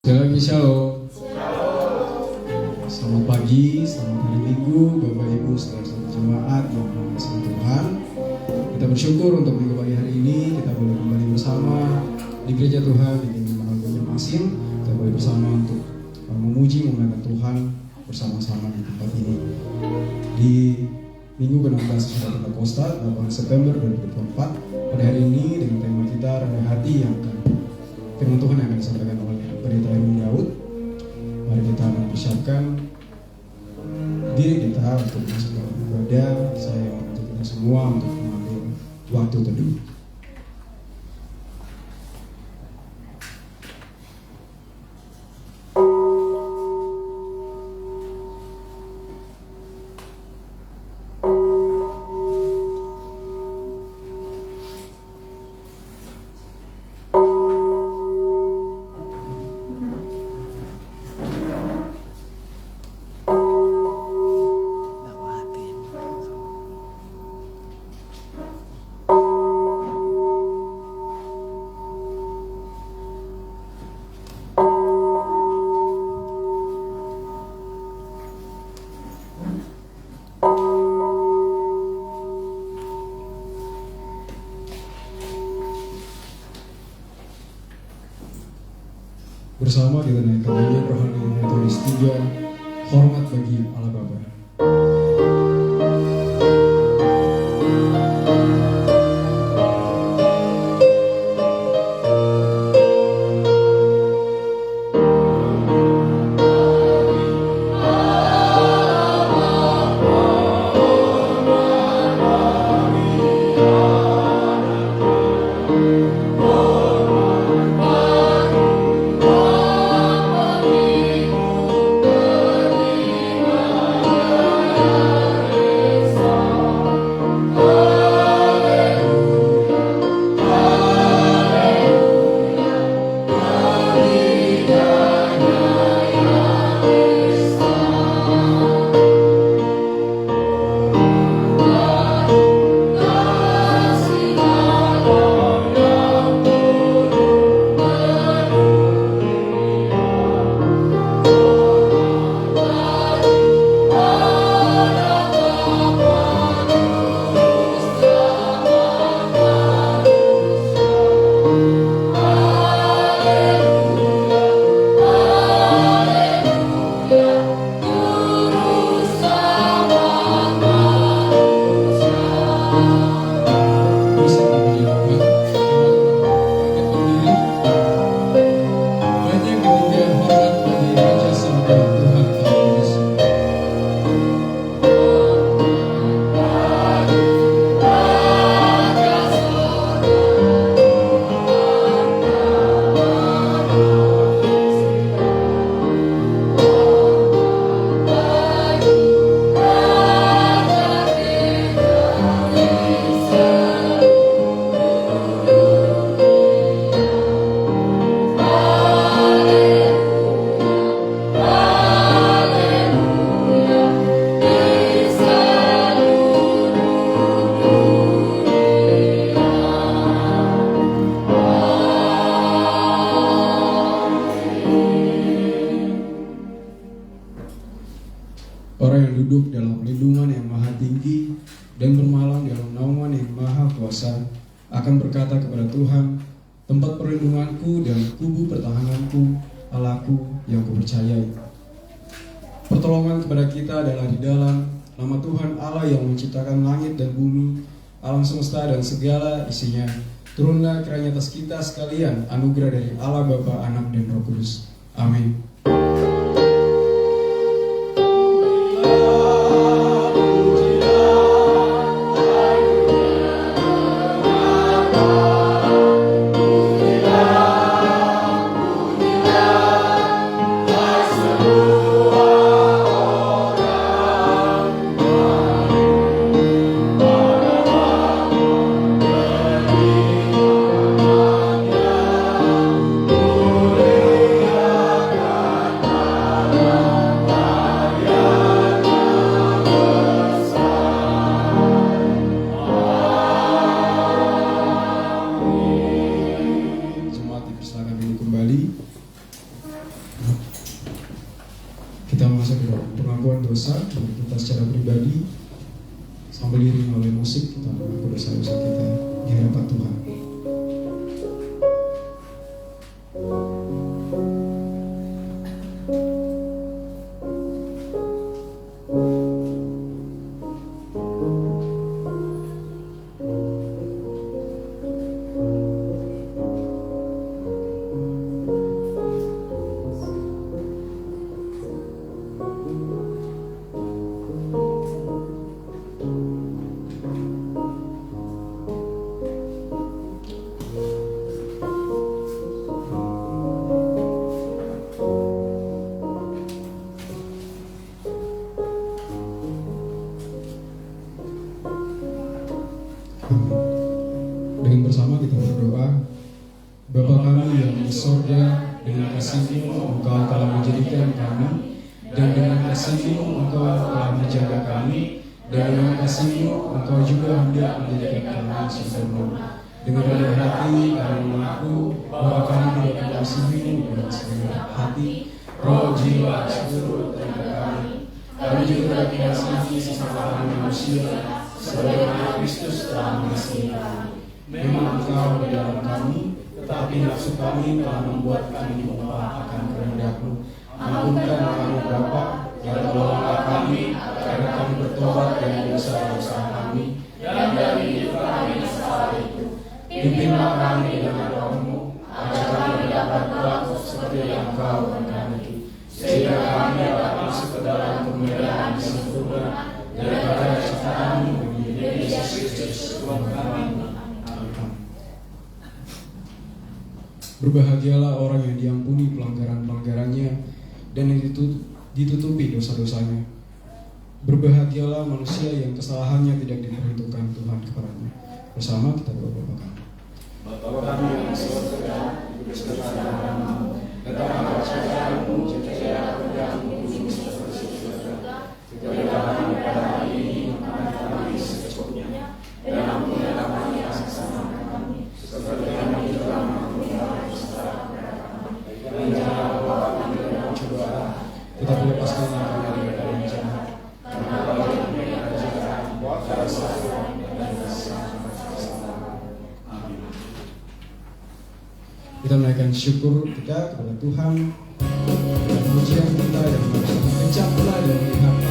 Sekali lagi shalom. Selamat pagi, selamat hari Minggu, Bapak Ibu saudara jemaat yang mengasihi Tuhan. Kita bersyukur untuk minggu pagi hari ini kita boleh kembali bersama di gereja Tuhan di Manado Masin. Kita boleh bersama untuk memuji memuliakan Tuhan bersama-sama di tempat ini. Di minggu ke-16 sudah Pentakosta 8 September 2024. Pada hari ini dengan tema kita rendah hati yang akan firman Tuhan yang akan disampaikan oleh Pendeta Erwin Daud. Mari kita mempersiapkan diri kita untuk masuk dalam ibadah. Saya mengajak kita semua untuk mengambil waktu teduh. Bersama kita naikkan nyanyian rohani metodis 3, hormat bagi Allah Bapa. Orang yang duduk dalam perlindungan yang maha tinggi dan bermalam dalam naungan yang maha kuasa akan berkata kepada Tuhan, tempat perlindunganku dan kubu pertahananku, Allahku yang kupercayai. Pertolongan kepada kita adalah di dalam nama Tuhan Allah yang menciptakan langit dan bumi, alam semesta dan segala isinya. Turunlah kiranya atas kita sekalian anugerah dari Allah Bapa, Anak dan Roh Kudus. Amin. kita masuk ke dalam pengakuan dosa bagi kita secara pribadi, sambil diiringi oleh musik kita mengaku dosa-dosa kita di hadapan Tuhan. Dengan bersama kita berdoa. Bapa kami yang di sorga, dengan kasih-Mu Engkau telah menjadikan kami, dan dengan kasih-Mu Engkau telah menjaga kami, dan dengan kasih-Mu Engkau juga hendak menjadikan kami sempurna. Dengan rendah hati kami mengaku bahwa kami tidak mengasihi-Mu dengan segenap hati, roh, jiwa, seluruh tenaga kami. Kami juga tidak mengasihi sesama kami manusia, sebagaimana Kristus telah mengasihi kami. Memang Engkau di dalam kami, tetapi nafsu kami telah membuat kami lupa akan kehendak-Mu. Ampunkan kami Bapa, dan tolonglah kami, karena kami bertobat dari dosa-dosa kami, dan dari hidup kami saat itu. Pimpinlah kami dengan Roh-Mu, agar kami dapat berlaku seperti yang Engkau kehendaki, sehingga kami dapat masuk ke dalam kemuliaan yang sempurna daripada ciptaan-Mu di Yesus Kristus Tuhan kami. Berbahagialah orang yang diampuni pelanggaran-pelanggarannya dan yang ditutupi dosa-dosanya. Berbahagialah manusia yang kesalahannya tidak diperhitungkan Tuhan kepadanya. Bersama kita berdoa kami. Bapa kami yang di surga, dikuduskanlah namamu, datanglah kerajaanmu, jadilah kehendakmu di bumi seperti di surga. Berilah kami pada hari ini makanan kami secukupnya, dan ampunilah kami kesalahan kami, seperti kami juga mengampuni orang yang bersalah kepada kami. Dan janganlah bawa kami ke dalam cobaan, tetapi lepaskanlah kami dari yang jahat. Karena Kau yang memberi kerajaan, kuasa, dan kebesaran. Amin. Kita menaikkan syukur kita kepada Tuhan dan pujian kita yang kencanglah dan melihatnya.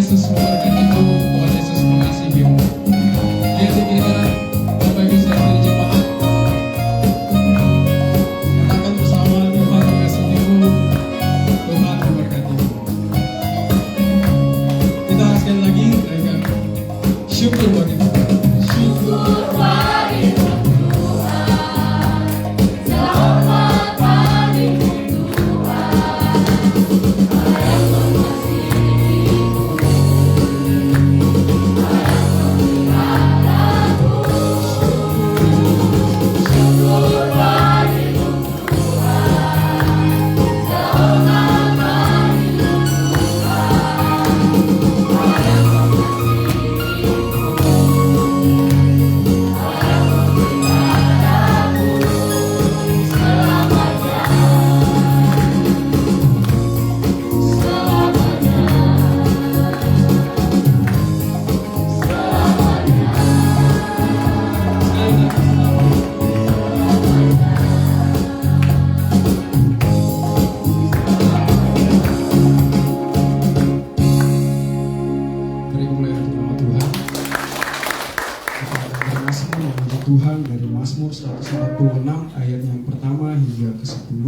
Yesus memberkatimu, Tuhan Yesus mengasihimu. Lihat di kiri kanan, Bapak Ibu saudara jemaat, katakan bersama, Tuhan mengasihimu, Tuhan memberkatimu. Kita sekali lagi naikkan syukur bagi Tuhan. Syukur bagi Tuhan. Selamat bagimu Tuhan. Yang mengasihimu, yang memeliharamu. Syukur bagimu Tuhan. Selamat bagimu Tuhan. Yang Tuhan dari Mazmur 146 ayat yang pertama hingga ke-10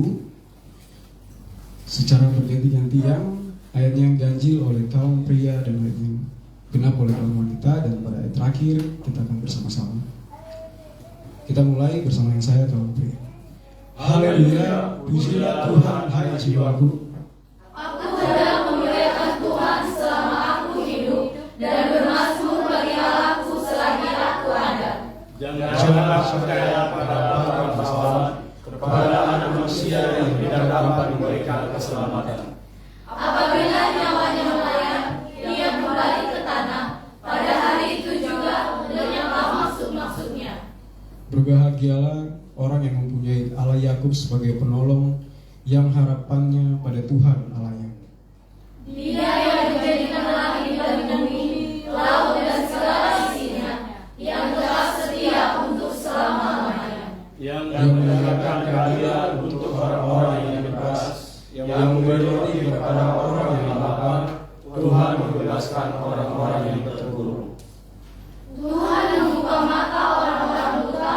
secara berganti-gantian, ayat yang ganjil oleh kaum pria dan ayat yang genap oleh kaum wanita, dan pada ayat terakhir kita akan bersama-sama. Kita mulai bersama yang saya kaum pria. Haleluya, pujilah Tuhan hai jiwaku. Aku hendak memuliakan Tuhan selama aku hidup, dan bermazmur bagi Allahku selagi aku ada. Janganlah percaya pada orang pesawat, kepada anak manusia yang tidak dapat memberikan keselamatan. Apabila nyawanya melayang, ia kembali ke tanah. Pada hari itu juga lenyaplah maksud-maksudnya. Berbahagialah orang yang mempunyai Allah Yakub sebagai penolong, yang harapannya pada Tuhan Allahnya. Dia yang menjadikan langit dan bumi, laut dan segala isinya, yang tetap setia untuk selama-lamanya. Yang menegakkan keadilan untuk orang-orang yang bebas, yang memberi roti kepada orang yang lapar. Tuhan membebaskan orang-orang yang terkurung. Tuhan membuka mata orang-orang buta.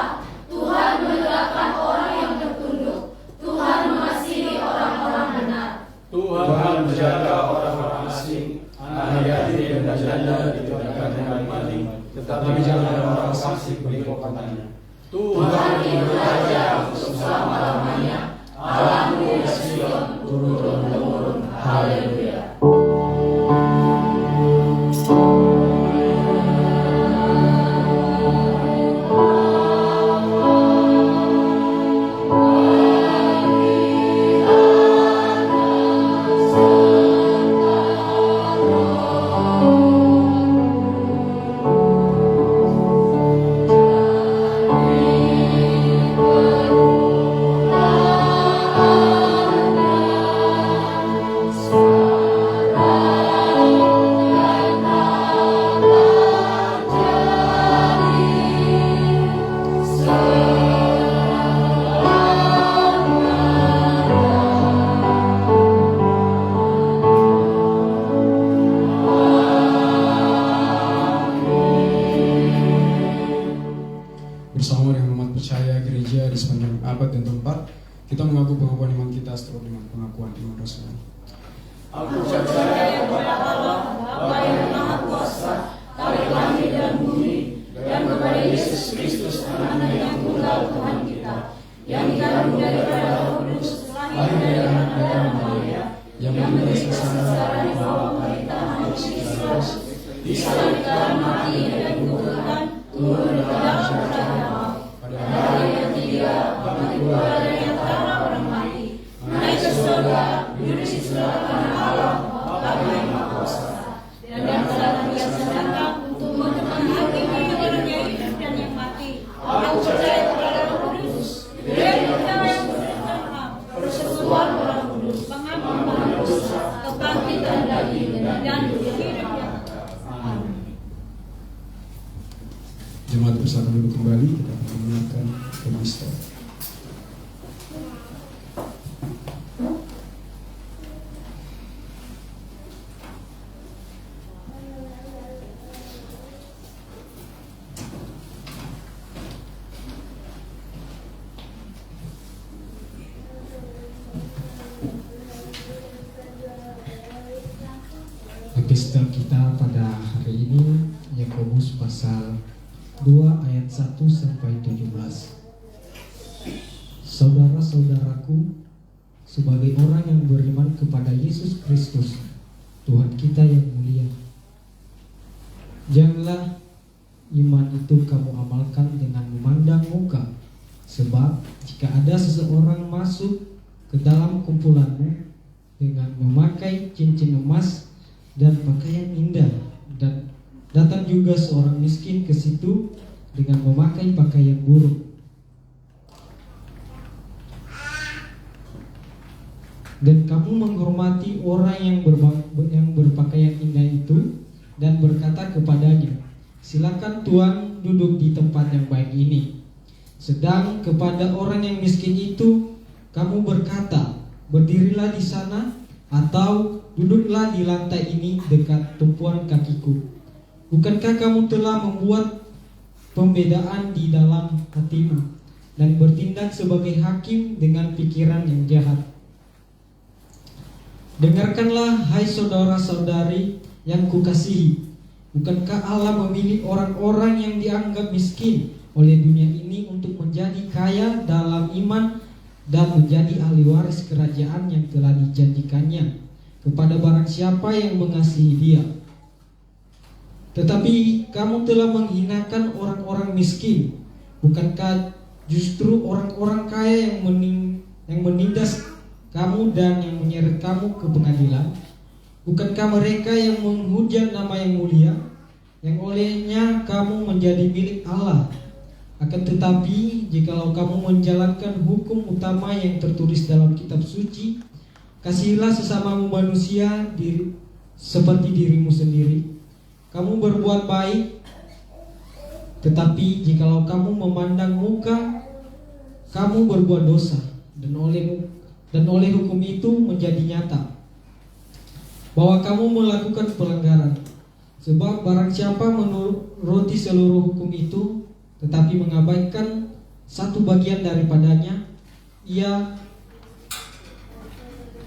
Tuhan menegakkan orang yang tertunduk. Tuhan mengasihi orang-orang benar. Tuhan menjaga orang-orang asing, anak yatim dan janda ditinggalkan dengan maling, tetapi jangan orang fasik berikutnya. Tuhan beraja untuk selama-lamanya. Allahmu ya Sion, turun-temurun. Haleluya. Bersama dengan umat percaya gereja di sepanjang abad dan tempat, kita mengaku pengakuan iman kita seturut dengan pengakuan iman Rasul. Aku percaya kepada Allah, Bapa yang Maha Kuasa, Tarik langit dan bumi, dan kepada Yesus Kristus, Anaknya yang tunggal Tuhan kita, yang dikandung daripada Roh Kudus, lahir dari Maria, yang menjadi sengsara di bawah pemerintahan Pilatus, disalibkan, mati dan dikuburkan, turun ke dalam kerajaan maut. Pada hari yang ketiga, bangkit pula dari antara orang mati, naik ke surga, duduk di sebelah kanan Allah, Bapa yang Maha Kuasa, dan telah dilaksanakan untuk menghakimi orang yang hidup dan yang mati. Aku percaya kepada Roh Kudus, gereja yang bersama, persekutuan orang kudus, pengampunan dosa, kebangkitan daging, dan hidup yang amin. Jemaat bersama duduk kembali, kita akan mendengarkan pemista. Epistel kita pada hari ini Yakobus pasal 2 ayat 1 sampai 17. Saudara-saudaraku, sebagai orang yang beriman kepada Yesus Kristus, Tuhan kita yang mulia, janganlah iman itu kamu amalkan dengan memandang muka, sebab jika ada seseorang masuk ke dalam kumpulanmu dengan memakai cincin emas dan pakaian indah, dan datang juga seorang miskin ke situ dengan memakai pakaian buruk, dan kamu menghormati orang yang berpakaian indah itu dan berkata kepadanya, silakan Tuan duduk di tempat yang baik ini. Sedang kepada orang yang miskin itu kamu berkata, berdirilah di sana atau duduklah di lantai ini dekat tumpuan kakiku. Bukankah kamu telah membuat pembedaan di dalam hatimu dan bertindak sebagai hakim dengan pikiran yang jahat? Dengarkanlah, hai saudara-saudari yang kukasihi, bukankah Allah memilih orang-orang yang dianggap miskin oleh dunia ini untuk menjadi kaya dalam iman dan menjadi ahli waris kerajaan yang telah dijanjikannya kepada barang siapa yang mengasihi Dia? Tetapi kamu telah menghinakan orang-orang miskin. Bukankah justru orang-orang kaya yang menindas kamu dan yang menyeret kamu ke pengadilan? Bukankah mereka yang menghujat nama yang mulia, yang olehnya kamu menjadi milik Allah? Akan tetapi, jikalau kamu menjalankan hukum utama yang tertulis dalam kitab suci, kasihilah sesamamu manusia seperti dirimu sendiri. Kamu berbuat baik, tetapi jikalau kamu memandang muka, kamu berbuat dosa, dan oleh hukum itu menjadi nyata bahwa kamu melakukan pelanggaran. Sebab barang siapa menuruti seluruh hukum itu tetapi mengabaikan satu bagian daripadanya, ia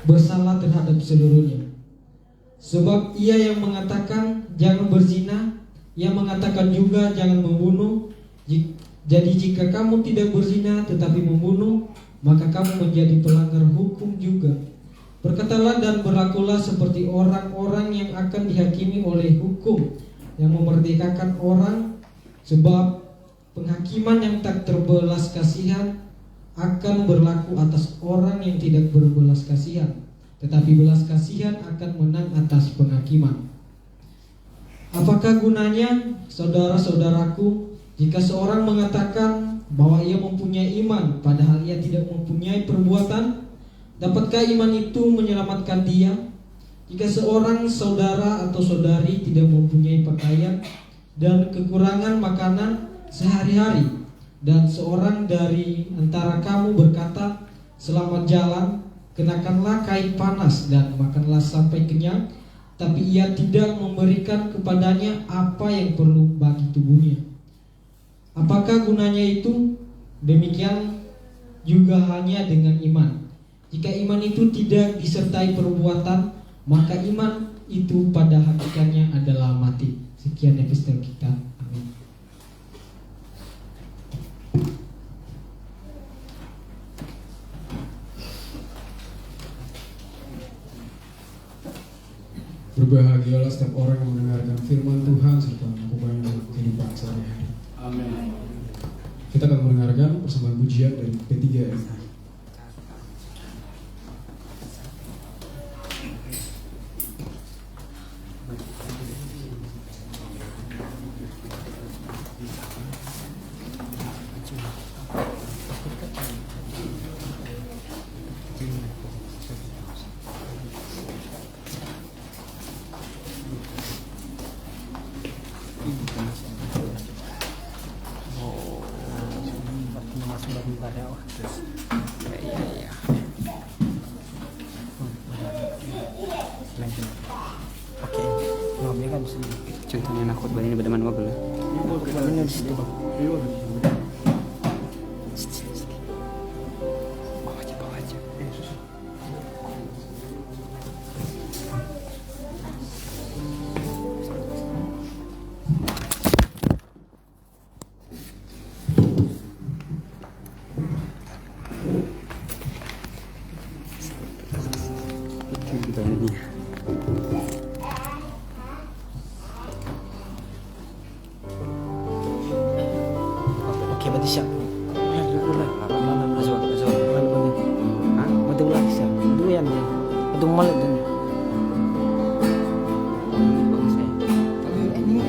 bersalah terhadap seluruhnya. Sebab ia yang mengatakan jangan berzina, ia mengatakan juga jangan membunuh. Jadi jika kamu tidak berzina tetapi membunuh, maka kamu menjadi pelanggar hukum juga. Berkatalah dan berlakulah seperti orang-orang yang akan dihakimi oleh hukum, yang memerdekakan orang, sebab penghakiman yang tak terbelas kasihan akan berlaku atas orang yang tidak berbelas kasihan, tetapi belas kasihan akan menang atas penghakiman. Apakah gunanya, saudara-saudaraku, jika seorang mengatakan bahwa ia mempunyai iman padahal ia tidak mempunyai perbuatan? Dapatkah iman itu menyelamatkan dia? Jika seorang saudara atau saudari tidak mempunyai pakaian dan kekurangan makanan sehari-hari, dan seorang dari antara kamu berkata, selamat jalan, kenakanlah kain panas dan makanlah sampai kenyang, tapi ia tidak memberikan kepadanya apa yang perlu bagi tubuhnya, apakah gunanya itu? Demikian juga hanya dengan iman. Jika iman itu tidak disertai perbuatan, maka iman itu pada hakikatnya adalah mati. Sekian epistel kita. Amin. Berbahagialah setiap orang yang mendengarkan firman Tuhan serta melakukannya dalam kehidupan sehari-hari. Amin. Kita akan mendengarkan persembahan pujian dari P3RI. Contohnya nakut bani ni berdeman wagel. Bawa aja. Isya. Masuk. Hah? Betul lah Isya. Dulu yan din. Betul malat din. Bagus nih. Ini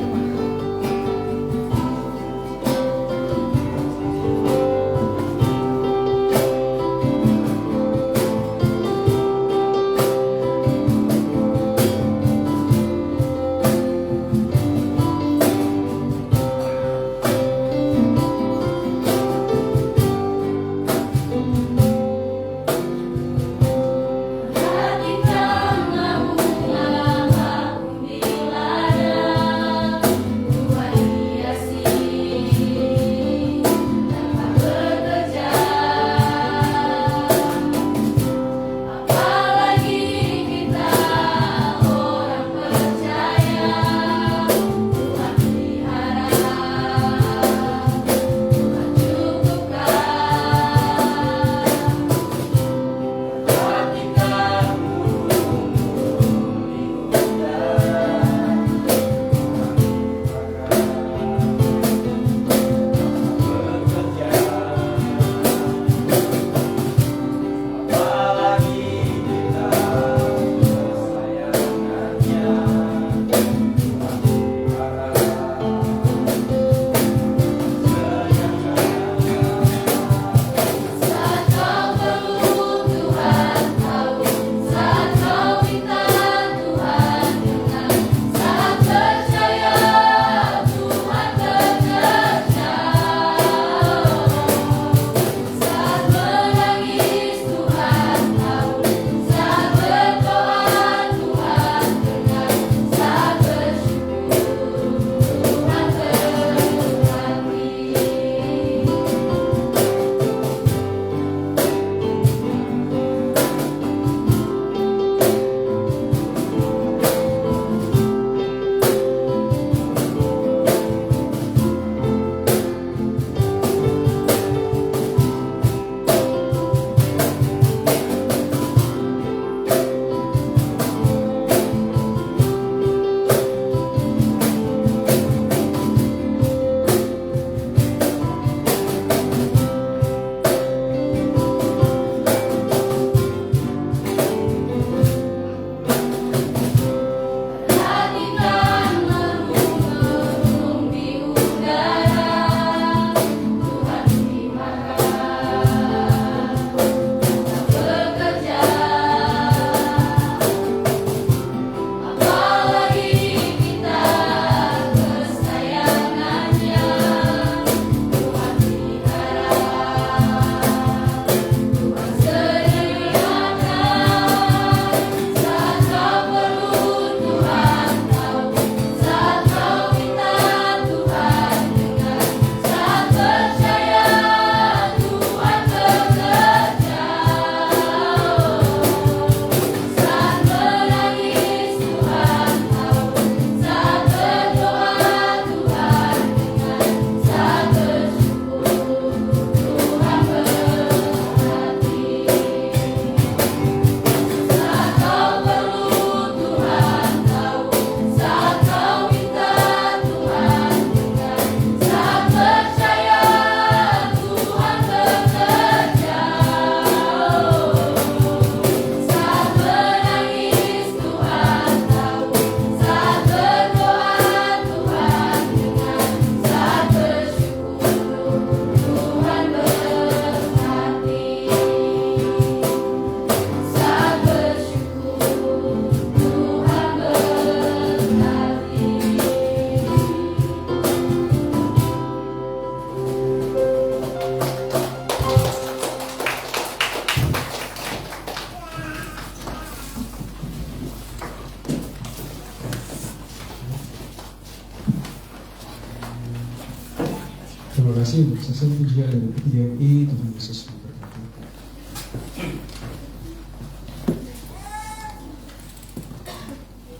Terima kasih untuk sesi pujian dari PGMI. Tuhan Yesus memberkati.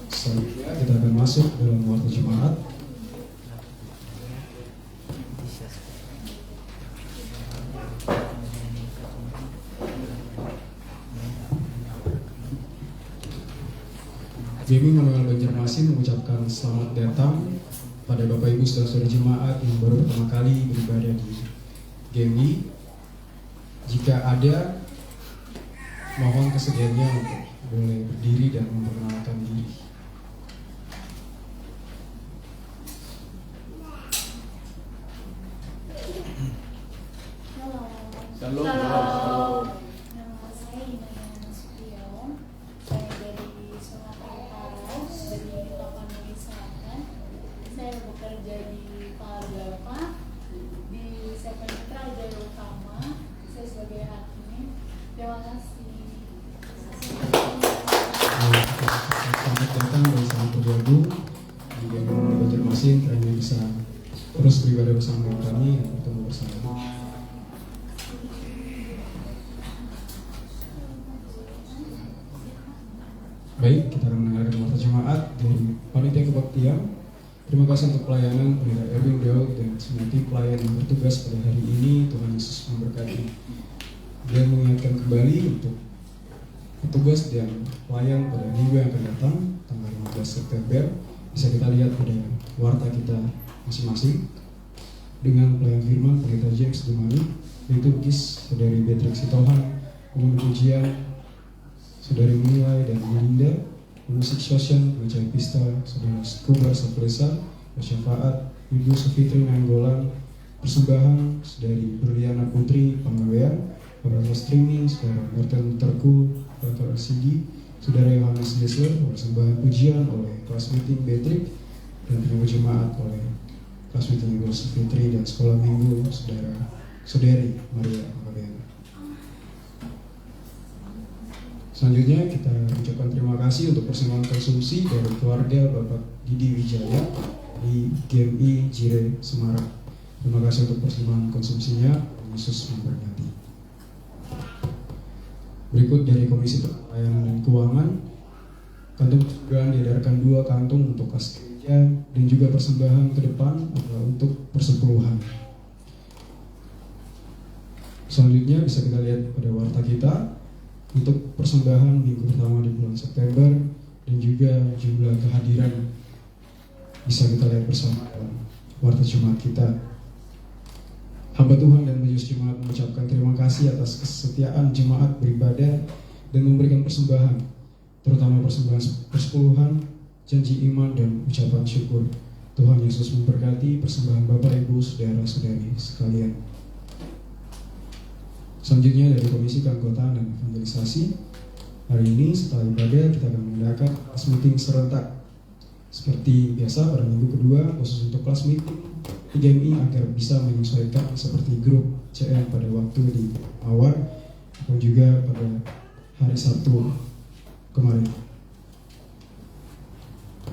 Selanjutnya kita akan masuk dalam waktu Jumat. Kami Manuel Banjarmasin mengucapkan selamat datang pada Bapak Ibu saudara-saudara jemaat yang baru pertama kali beribadah di GMI. Jika ada, mohon kesediaannya untuk boleh berdiri dan memperkenalkan diri. Shalom. Nama saya Inaya Nasution. Saya dari Sumatera Utara, dari Tapanuli Selatan. Saya bekerja di Paragama di Sepentra Jaya Utama. Saya sebagai hakim. Terima kasih. Selamat datang dan selamat bergabung di GMI Banjarmasin. Kalian bisa terus beribadah bersama kami dan bertemu bersama. Baik, kita akan mendengarkan warta jemaat dari Panitia Kebaktian. Terima kasih untuk pelayanan Pendeta Erwin Daud dan semuanya pelayan yang bertugas pada hari ini. Tuhan Yesus memberkati. Dia mengingatkan kembali untuk petugas dan pelayan pada minggu yang akan datang, tanggal 15 September. Bisa kita lihat pada warta kita masing-masing. Dengan pelayan firman Pendeta James Dumani, liturgis Saudari Beatrix Sitohan, pemungut pujian Saudari Menilai dan Melinda, musik sosial, pengacara pista, Saudara Skubar Sapresa, Syafaat, Ibu Sufitri Nanggolan, persembahan Saudari Berliana Putri Panggawean, Bapak streaming, Saudara Martin Terku, Bapak RCD, Saudara Yohanes Desler, persembahan pujian oleh kelas meeting Beatrix, dan penyambut jemaat oleh kelas meeting Ibu Sufitri dan sekolah minggu Saudari Maria Panggawean. Selanjutnya kita ucapkan terima kasih untuk persembahan konsumsi dari keluarga Bapak Didi Wijaya di GMI Jire Semarang. Terima kasih untuk persembahan konsumsinya. Yesus memberkati. Berikut dari Komisi Pelayanan dan Keuangan, kantung persembahan diedarkan 2 kantung untuk kas gereja dan juga persembahan ke depan adalah untuk persepuluhan. Selanjutnya bisa kita lihat pada warta kita untuk persembahan minggu pertama di bulan September dan juga jumlah kehadiran bisa kita lihat bersama dalam warta jemaat kita. Hamba Tuhan dan majelis jemaat mengucapkan terima kasih atas kesetiaan jemaat beribadah dan memberikan persembahan, terutama persembahan persepuluhan, janji iman dan ucapan syukur. Tuhan Yesus memberkati persembahan Bapak Ibu Saudara-saudari sekalian. Selanjutnya dari Komisi Keanggotaan dan Evangelisasi, hari ini setelah ibadah kita akan mengadakan kelas meeting serentak. Seperti biasa pada minggu kedua, khusus untuk kelas meeting GMI agar bisa menyesuaikan seperti grup CM pada waktu di awal atau juga pada hari Sabtu kemarin.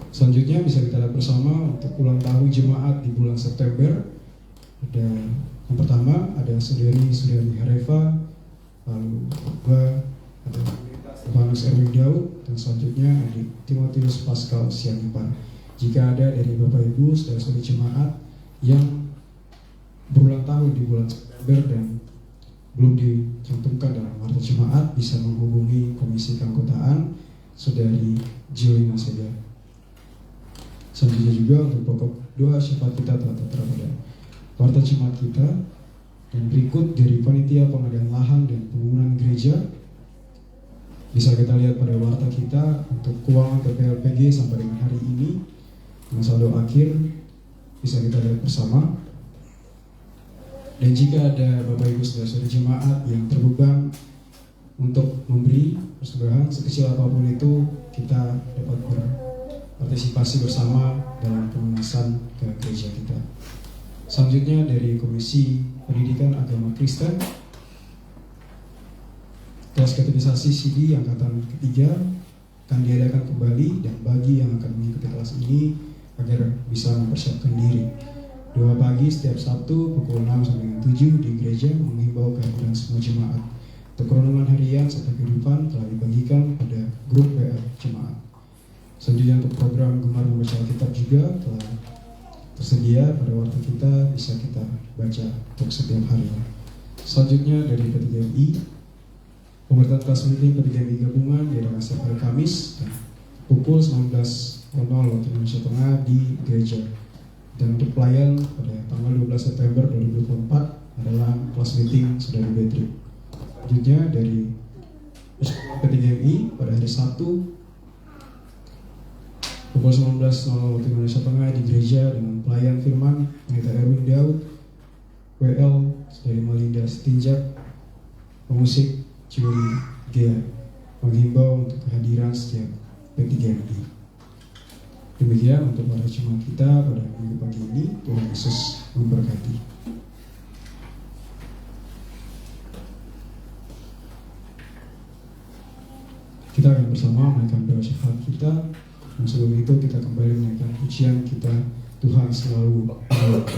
Selanjutnya bisa kita lihat bersama untuk ulang tahun jemaat di bulan September. Ada yang pertama ada Saudari Hareva, lalu ada Yohanes Erwin Daud, dan selanjutnya ada Timotius Pascal Sianipar. Jika ada dari Bapak Ibu saudara-saudari jemaat yang berulang tahun di bulan September dan belum dicantumkan dalam warta jemaat, bisa menghubungi Komisi Keanggotaan Saudari Jolina Seda. Selanjutnya juga untuk pokok doa syafaat kita telah tertera pada warta jemaat kita. Dan berikut dari Panitia Pengadaan Lahan dan Pembangunan Gereja, bisa kita lihat pada warta kita untuk keuangan PPLPG sampai dengan hari ini dengan saldo akhir bisa kita lihat bersama. Dan jika ada Bapak Ibu saudara-saudari jemaat yang terbeban untuk memberi persembahan sekecil apapun itu, kita dapat berpartisipasi bersama dalam pelunasan ke gereja kita. Selanjutnya dari Komisi Pendidikan Agama Kristen, kelas katekisasi CD angkatan ketiga akan diadakan kembali, dan bagi yang akan mengikuti kelas ini agar bisa mempersiapkan diri. 2 pagi setiap Sabtu pukul 6 sampai dengan 7 di gereja menghimbau kehadiran semua jemaat. Untuk renungan harian serta kehidupan telah dibagikan pada grup WA jemaat. Selanjutnya untuk program Gemar Membaca Alkitab juga telah tersedia pada waktu kita, bisa kita baca untuk setiap hari. Selanjutnya dari P3MI, pemerintahan kelas meeting P3MI gabungan diadakan setiap hari Kamis pukul 19.00 waktu Indonesia Tengah di gereja. Dan untuk pelayan pada tanggal 12 September 2024 adalah kelas meeting Saudari Beatrix. Selanjutnya dari P3MI pada hari Sabtu pukul 19.00 waktu Indonesia Tengah di gereja dengan pelayan firman Pendeta Erwin Daud, WL dari Melinda Stinjak, pemusik Julie Gea, menghimbau untuk kehadiran setiap P3MI. Demikian untuk para jemaat kita pada minggu pagi ini. Tuhan Yesus memberkati. Kita akan bersama menaikkan doa syafaat kita. Dan sebelum itu kita kembali menaikkan pujian kita, Tuhan selalu menolong.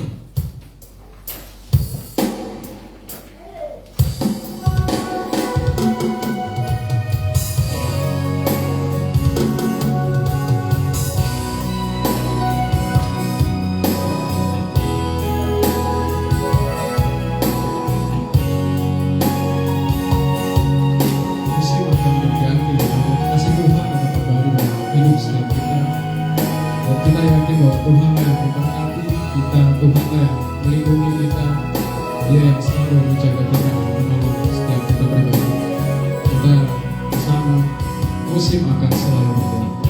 Tuhan yang memberkati kita, Tuhan yang melindungi kita, Dia yang selalu menjaga kita, menolong setiap kita pribadi. Kita bersama, musim akan selalu berbeda.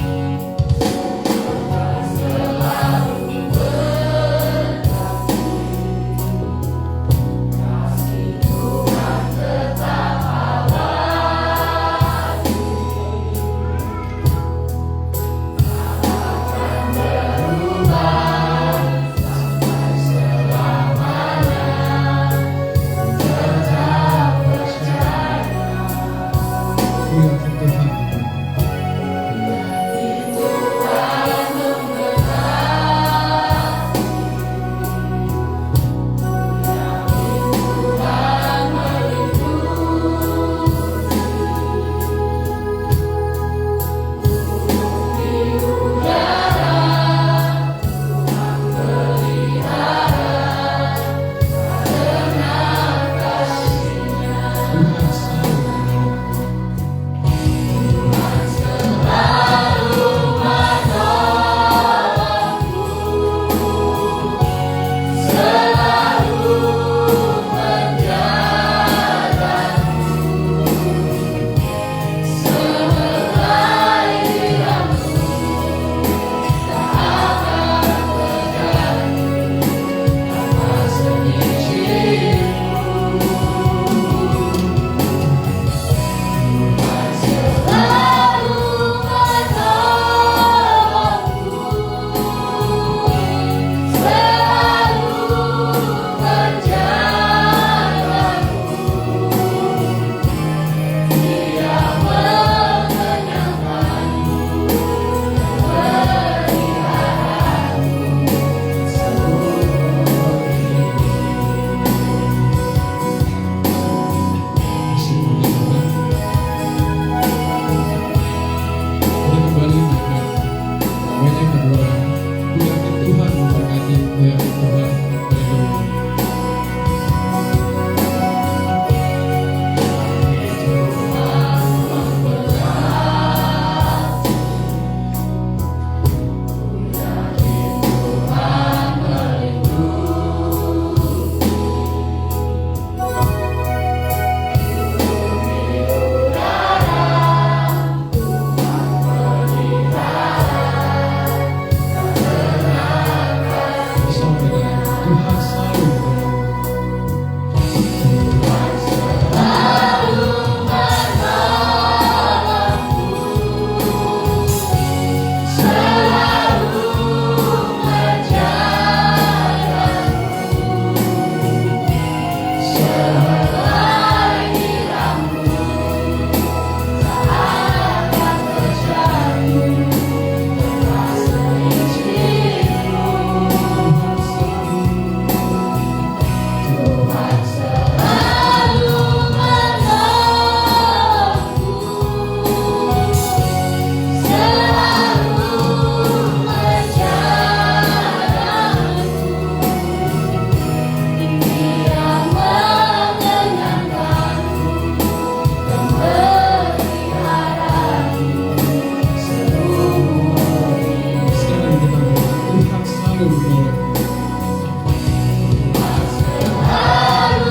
Selalu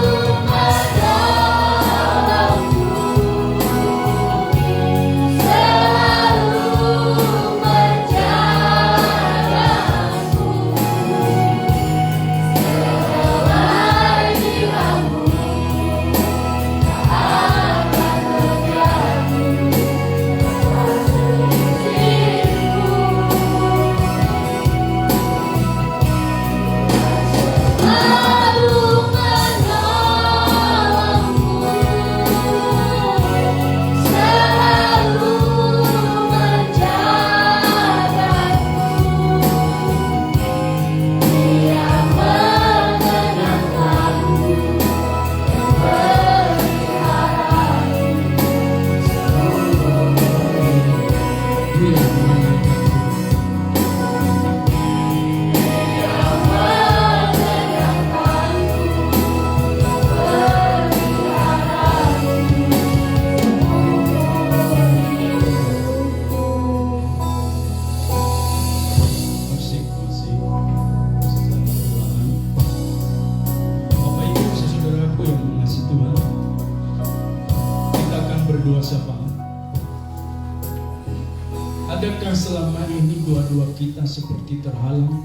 kita seperti terhalang,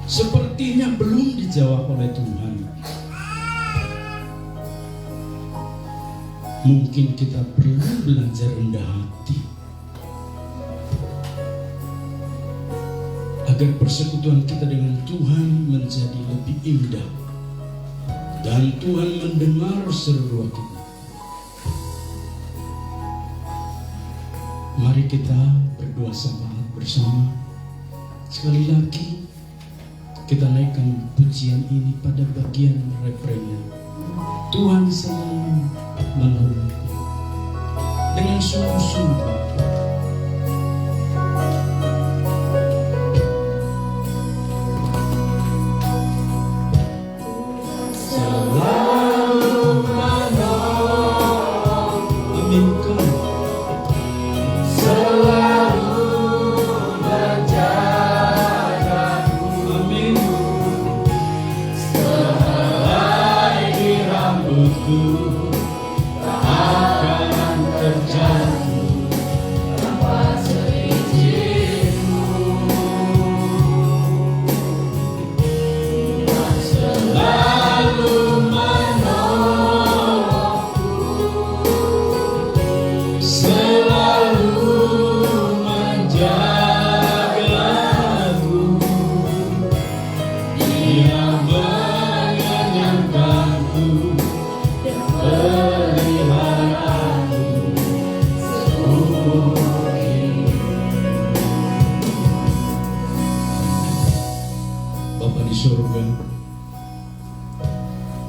sepertinya belum dijawab oleh Tuhan. Mungkin kita perlu belajar rendah hati agar persekutuan kita dengan Tuhan menjadi lebih indah dan Tuhan mendengar seru doa kita. Mari kita berdoa syafaat bersama. Sekali lagi kita naikkan pujian ini pada bagian refrennya. Tuhan selalu menolongku dengan sungguh-sungguh.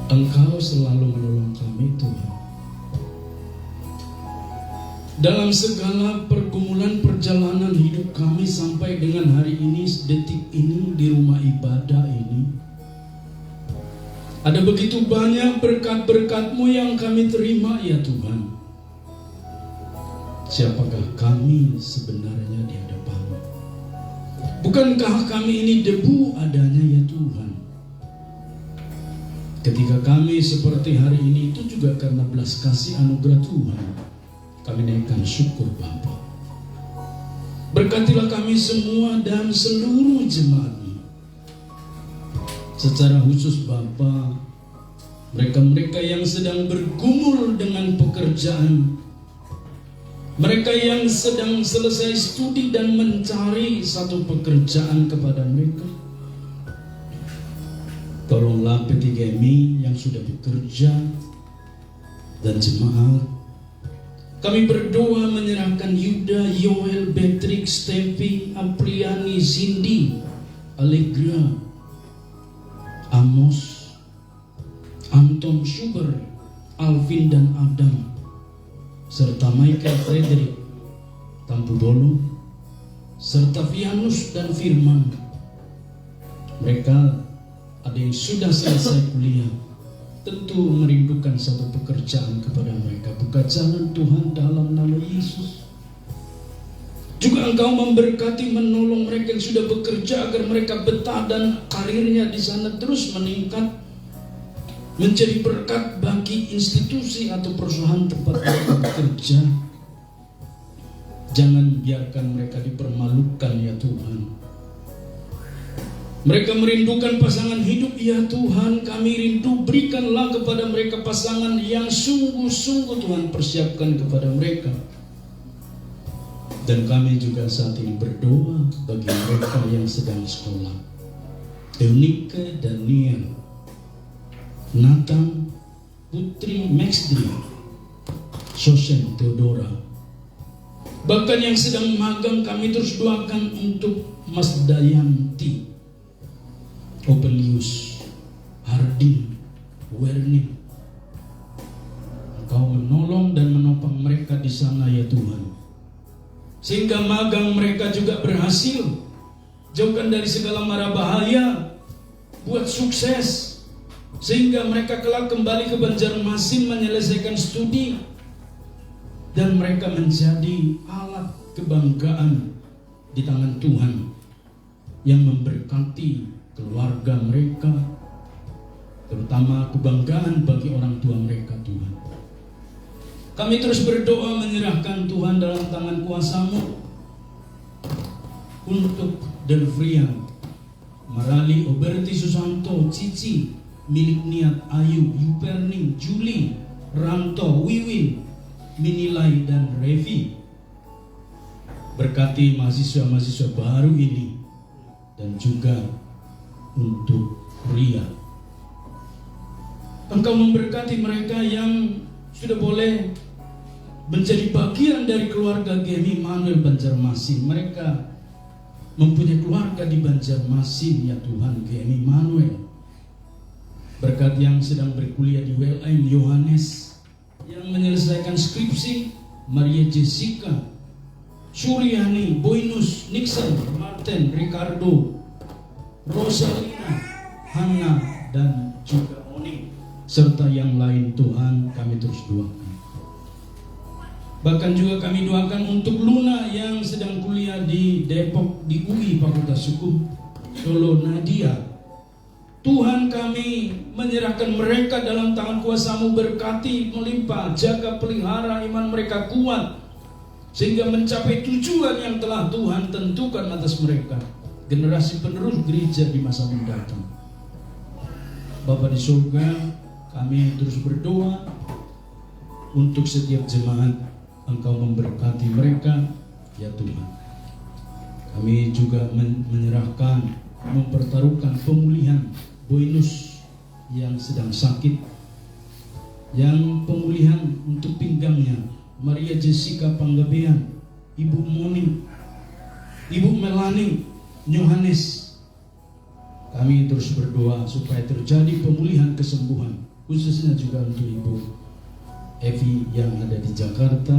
Engkau selalu menolong kami, Tuhan. Dalam segala pergumulan perjalanan hidup kami sampai dengan hari ini, detik ini, di rumah ibadah ini, ada begitu banyak berkat-berkat-Mu yang kami terima, ya Tuhan. Siapakah kami sebenarnya di hadapan-Mu? Bukankah kami ini debu adanya, ya Tuhan? Ketika kami seperti hari ini, itu juga karena belas kasih anugerah Tuhan. Kami naikkan syukur Bapa. Berkatilah kami semua dan seluruh jemaat-Mu. Secara khusus Bapa, mereka-mereka yang sedang bergumul dengan pekerjaan, mereka yang sedang selesai studi dan mencari satu pekerjaan kepada mereka, tolonglah P3MI yang sudah bekerja dan jemaat. Kami berdoa menyerahkan Yuda, Yoel, Beatrix, Stevi, Apriani, Cindy, Allegra, Amos, Anton, Sugar, Alvin dan Adam, serta Michael, Frederick, Tampu Bolo, serta Vianus dan Firman. Mereka ada yang sudah selesai kuliah, tentu merindukan satu pekerjaan kepada mereka. Buka jalan Tuhan dalam nama Yesus. Juga Engkau memberkati, menolong mereka yang sudah bekerja agar mereka betah dan karirnya di sana terus meningkat, menjadi berkat bagi institusi atau perusahaan tempat mereka bekerja. Jangan biarkan mereka dipermalukan, ya Tuhan. Mereka merindukan pasangan hidup, ya Tuhan. Kami rindu, berikanlah kepada mereka pasangan yang sungguh-sungguh Tuhan persiapkan kepada mereka. Dan kami juga saat ini berdoa bagi mereka yang sedang sekolah. Eunike, Daniel, Nathan, Putri, Maxdri, Sosen, Theodora. Bahkan yang sedang magang, kami terus doakan untuk Mas Dayanti, Opelius, Hardin, Werni. Engkau menolong dan menopang mereka di sana, ya Tuhan, sehingga magang mereka juga berhasil. Jauhkan dari segala mara bahaya, buat sukses, sehingga mereka kelak kembali ke Banjarmasin menyelesaikan studi, dan mereka menjadi alat kebanggaan di tangan Tuhan yang memberkati keluarga mereka, terutama kebanggaan bagi orang tua mereka, Tuhan. Kami terus berdoa menyerahkan Tuhan dalam tangan kuasa-Mu untuk Delvrian, Marali, Oberti Susanto, Cici, Milik Niat, Ayu, Yuperning, Juli, Ranto, Wiwin, Minilai, dan Revi. Berkati mahasiswa-mahasiswa baru ini dan juga untuk Ria. Engkau memberkati mereka yang sudah boleh menjadi bagian dari keluarga GMI Immanuel Banjarmasin. Mereka mempunyai keluarga di Banjarmasin, ya Tuhan, GMI Immanuel. Berkat yang sedang berkuliah di WLM, Yohanes, yang menyelesaikan skripsi, Maria Jessica, Suryani, Boynus, Nixon, Martin, Ricardo, Rosalina, Hana, dan juga Oni, serta yang lain. Tuhan, kami terus doakan. Bahkan juga kami doakan untuk Luna yang sedang kuliah di Depok, di UI Fakultas Hukum, Solo, Nadia. Tuhan, kami menyerahkan mereka dalam tangan kuasa-Mu, berkati melimpah, jaga pelihara iman mereka kuat, sehingga mencapai tujuan yang telah Tuhan tentukan atas mereka, generasi penerus gereja di masa mendatang. Bapa di surga, kami terus berdoa untuk setiap jemaat. Engkau memberkati mereka, ya Tuhan. Kami juga menyerahkan, mempertaruhkan pemulihan Boynus yang sedang sakit, yang pemulihan untuk pinggangnya, Maria Jessica Panggabean, Ibu Moni, Ibu Melani, Yohanes. Kami terus berdoa supaya terjadi pemulihan kesembuhan, khususnya juga untuk Ibu Evi yang ada di Jakarta,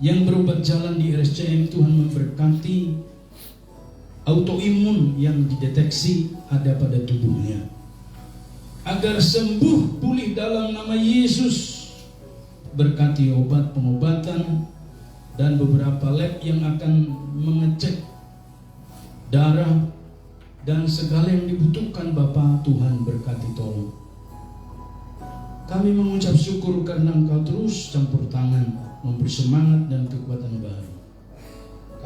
yang berobat jalan di RSCM. Tuhan memberkati autoimun yang dideteksi ada pada tubuhnya, agar sembuh pulih dalam nama Yesus. Berkati obat pengobatan dan beberapa lab yang akan mengecek darah dan segala yang dibutuhkan. Bapa Tuhan, berkati, tolong. Kami mengucap syukur karena Engkau terus campur tangan, memberi semangat dan kekuatan baru.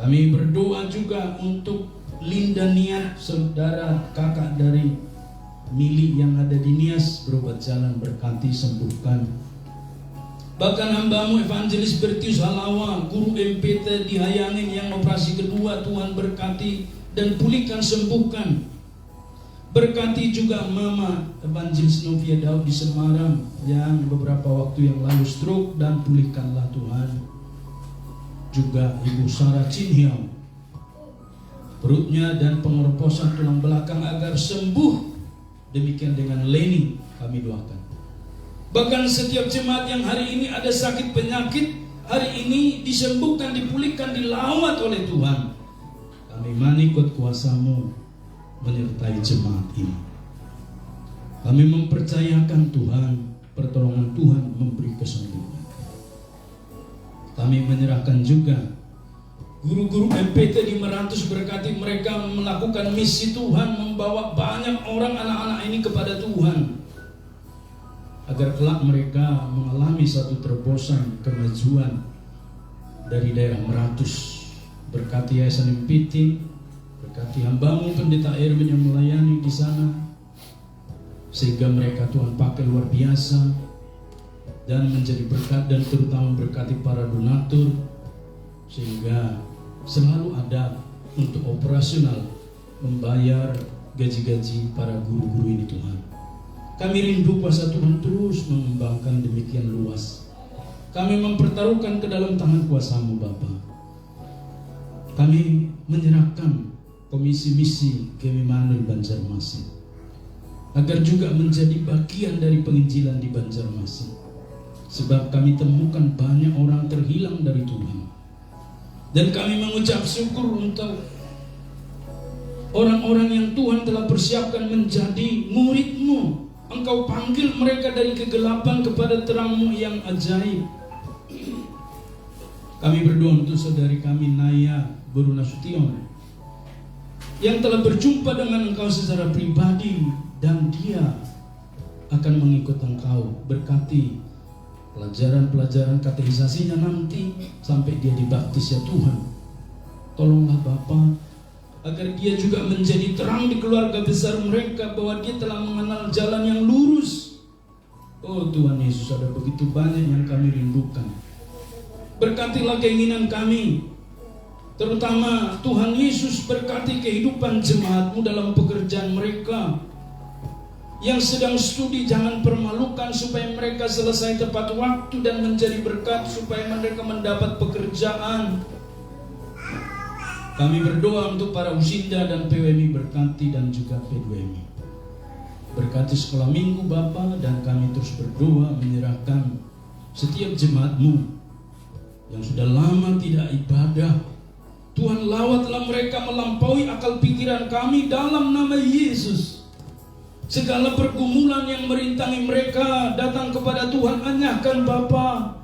Kami berdoa juga untuk Linda Niat, saudara kakak dari Mili yang ada di Nias, berobat jalan, berkati, sembuhkan. Bahkan hamba-Mu Evangelis Bertius Halawa, guru MPT di Hayangin yang operasi kedua, Tuhan berkati dan pulihkan, sembuhkan. Berkati juga Mama Evangelis Novia Daud di Semarang yang beberapa waktu yang lalu stroke, dan pulihkanlah Tuhan. Juga Ibu Sarah Cinhiao, perutnya dan pengeroposan tulang belakang agar sembuh. Demikian dengan Leni, kami doakan. Bahkan setiap jemaat yang hari ini ada sakit penyakit, hari ini disembuhkan, dipulihkan, dilawat oleh Tuhan. Kami manikot kuasa-Mu menyertai jemaat ini. Kami mempercayakan Tuhan, pertolongan Tuhan memberi kesembuhan. Kami menyerahkan juga guru-guru MPT di Merantus, berkati mereka melakukan misi Tuhan, membawa banyak orang, anak-anak ini kepada Tuhan, agar kelak mereka mengalami satu terobosan kemajuan dari daerah Merantus. Berkati Yayasan MPT, berkati hamba-Mu Pendeta Erwin yang melayani di sana, sehingga mereka Tuhan pakai luar biasa dan menjadi berkat, dan terutama berkati para donatur, sehingga selalu ada untuk operasional membayar gaji-gaji para guru-guru ini. Tuhan, kami rindu kuasa Tuhan terus mengembangkan demikian luas. Kami mempertaruhkan ke dalam tangan kuasa-Mu Bapa. Kami menyerahkan komisi misi GMI Immanuel Banjarmasin, agar juga menjadi bagian dari penginjilan di Banjarmasin. Sebab kami temukan banyak orang terhilang dari Tuhan. Dan kami mengucap syukur untuk orang-orang yang Tuhan telah persiapkan menjadi murid-Mu. Engkau panggil mereka dari kegelapan kepada terang-Mu yang ajaib. Kami berdoa untuk saudari kami Naya Boru Nasution, yang telah berjumpa dengan Engkau secara pribadi, dan dia akan mengikut Engkau. Berkati pelajaran-pelajaran katekisasinya nanti sampai dia dibaptis, ya Tuhan. Tolonglah Bapa, agar dia juga menjadi terang di keluarga besar mereka, bahwa dia telah mengenal jalan yang lurus. Oh Tuhan Yesus, ada begitu banyak yang kami rindukan. Berkatilah keinginan kami, terutama Tuhan Yesus, berkati kehidupan jemaat-Mu dalam pekerjaan mereka. Yang sedang studi, jangan permalukan, supaya mereka selesai tepat waktu dan menjadi berkat, supaya mereka mendapat pekerjaan. Kami berdoa untuk para usinda dan PWMI, berkati, dan juga P2MI. Berkati sekolah minggu Bapa, dan kami terus berdoa menyerahkan setiap jemaat-Mu yang sudah lama tidak ibadah. Tuhan, lawatlah mereka melampaui akal pikiran kami dalam nama Yesus. Segala pergumulan yang merintangi mereka datang kepada Tuhan, anyahkan Bapa,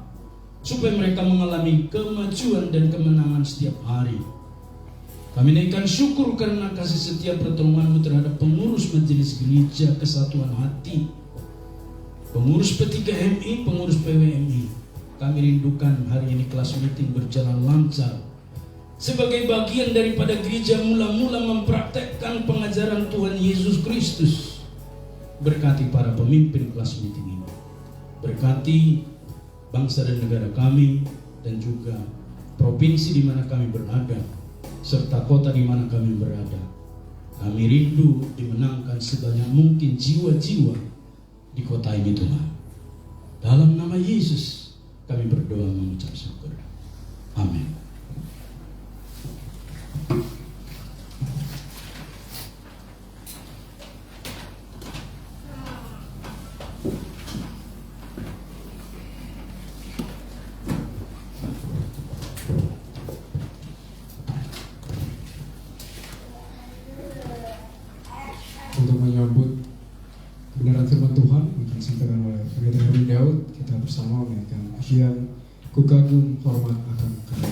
supaya mereka mengalami kemajuan dan kemenangan setiap hari. Kami naikkan syukur karena kasih setia pertolongan-Mu terhadap pengurus Majelis Gereja Kesatuan Hati, pengurus P3MI, pengurus PWMI. Kami rindukan hari ini kelas meeting berjalan lancar, sebagai bagian daripada gereja mula-mula mempraktekkan pengajaran Tuhan Yesus Kristus. Berkati para pemimpin kelas meeting ini, berkati bangsa dan negara kami, dan juga provinsi di mana kami berada, serta kota di mana kami berada. Kami rindu dimenangkan sebanyak mungkin jiwa-jiwa di kota ini Tuhan. Dalam nama Yesus kami berdoa mengucap syukur. Amin. Untuk menyambut kebenaran firman Tuhan yang disampaikan oleh Pendeta Herwin Daud, kita bersama menaikkan pujian Ku Kagum Hormat Akan Kau. Ku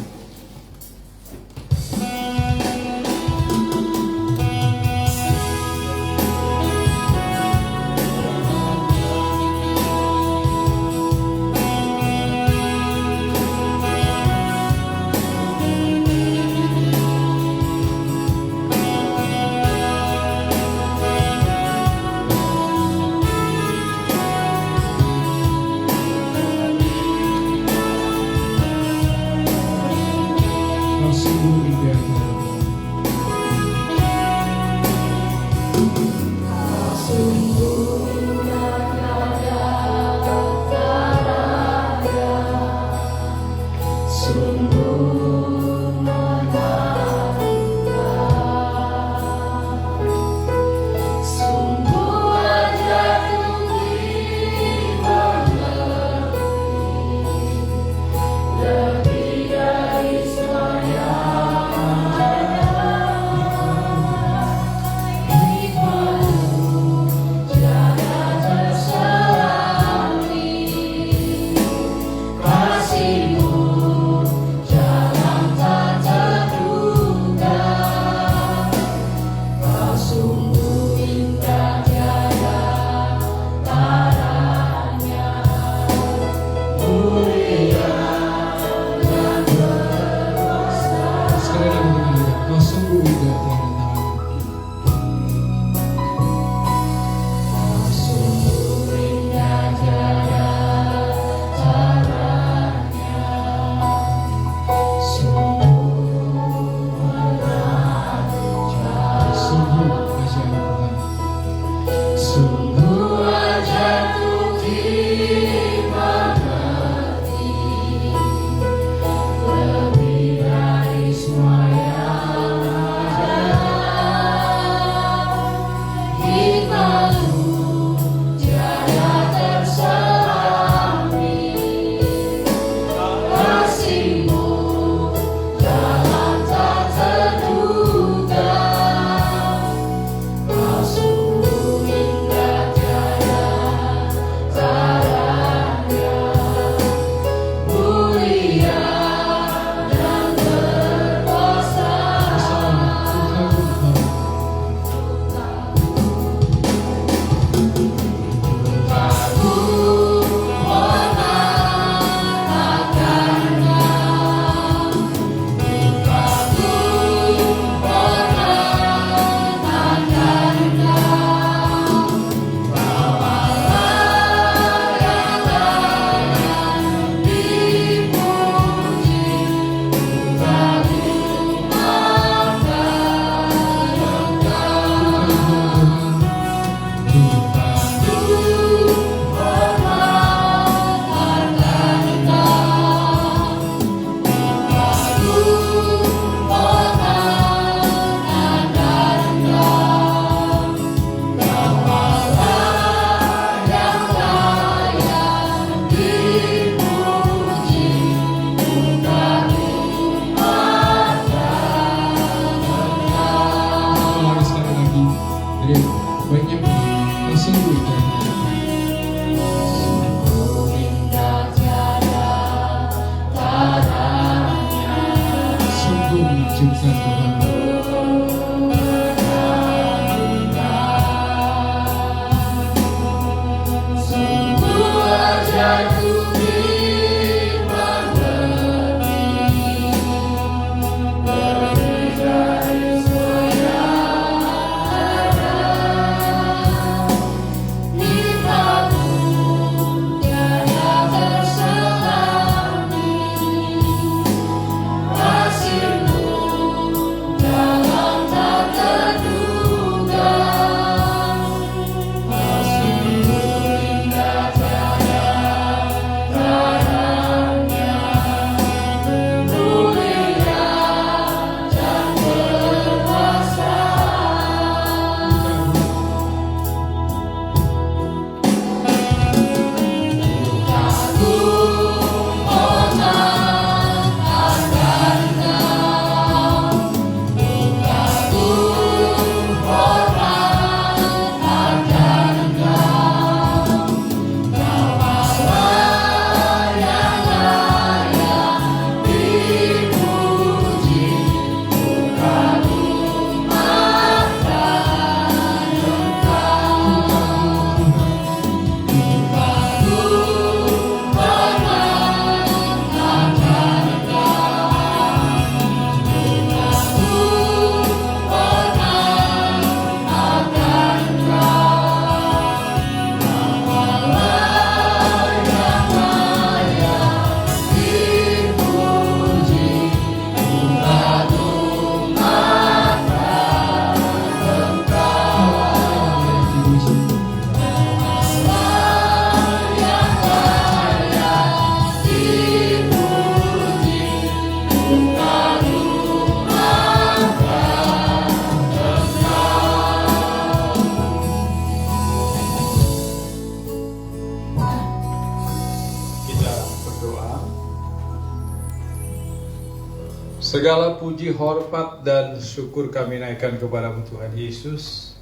Segala puji, hormat, dan syukur kami naikkan kepada-Mu Tuhan Yesus.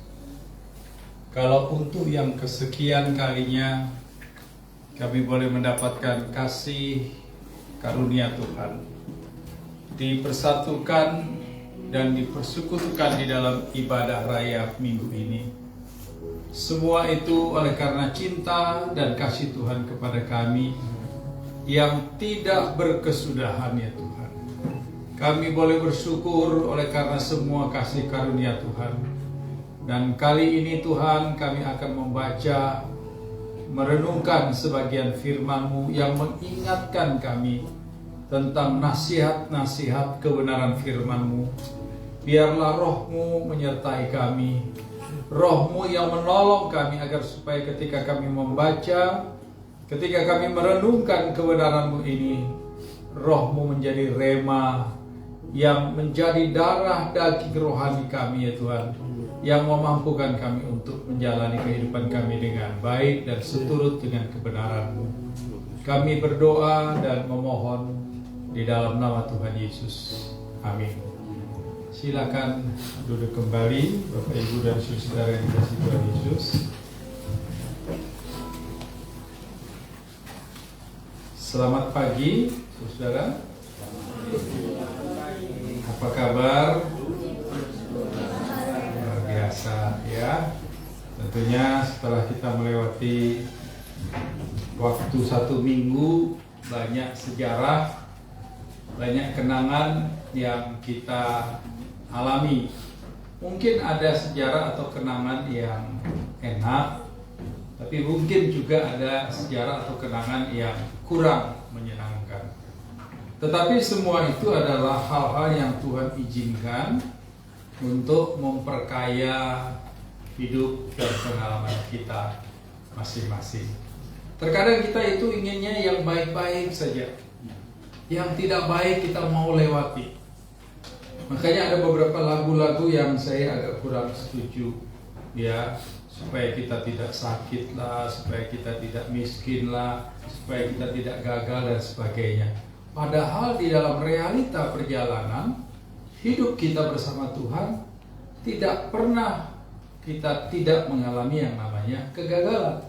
Kalau untuk yang kesekian kalinya kami boleh mendapatkan kasih karunia Tuhan, dipersatukan dan dipersekutukan di dalam ibadah raya minggu ini. Semua itu oleh karena cinta dan kasih Tuhan kepada kami yang tidak berkesudahan ya Tuhan. Kami boleh bersyukur oleh karena semua kasih karunia Tuhan. Dan kali ini Tuhan kami akan membaca, merenungkan sebagian firman-Mu yang mengingatkan kami tentang nasihat-nasihat kebenaran firman-Mu. Biarlah Roh-Mu menyertai kami, Roh-Mu yang menolong kami agar supaya ketika kami membaca, ketika kami merenungkan kebenaran-Mu ini, Roh-Mu menjadi rema yang menjadi darah daging rohani kami ya Tuhan, yang memampukan kami untuk menjalani kehidupan kami dengan baik dan seturut dengan kebenaran-Mu. Kami berdoa dan memohon di dalam nama Tuhan Yesus. Amin. Silakan duduk kembali Bapak Ibu dan saudara yang dikasihi Tuhan Yesus. Selamat pagi saudara. Apa kabar? Luar biasa ya. Tentunya setelah kita melewati waktu 1 minggu, banyak sejarah, banyak kenangan yang kita alami. Mungkin ada sejarah atau kenangan yang enak, tapi mungkin juga ada sejarah atau kenangan yang kurang menyenangkan. Tetapi semua itu adalah hal-hal yang Tuhan izinkan untuk memperkaya hidup dan pengalaman kita masing-masing. Terkadang kita itu inginnya yang baik-baik saja, yang tidak baik kita mau lewati. Makanya ada beberapa lagu-lagu yang saya agak kurang setuju, ya, supaya kita tidak sakit lah, supaya kita tidak miskin lah, supaya kita tidak gagal dan sebagainya. Padahal di dalam realita perjalanan hidup kita bersama Tuhan, tidak pernah kita tidak mengalami yang namanya kegagalan.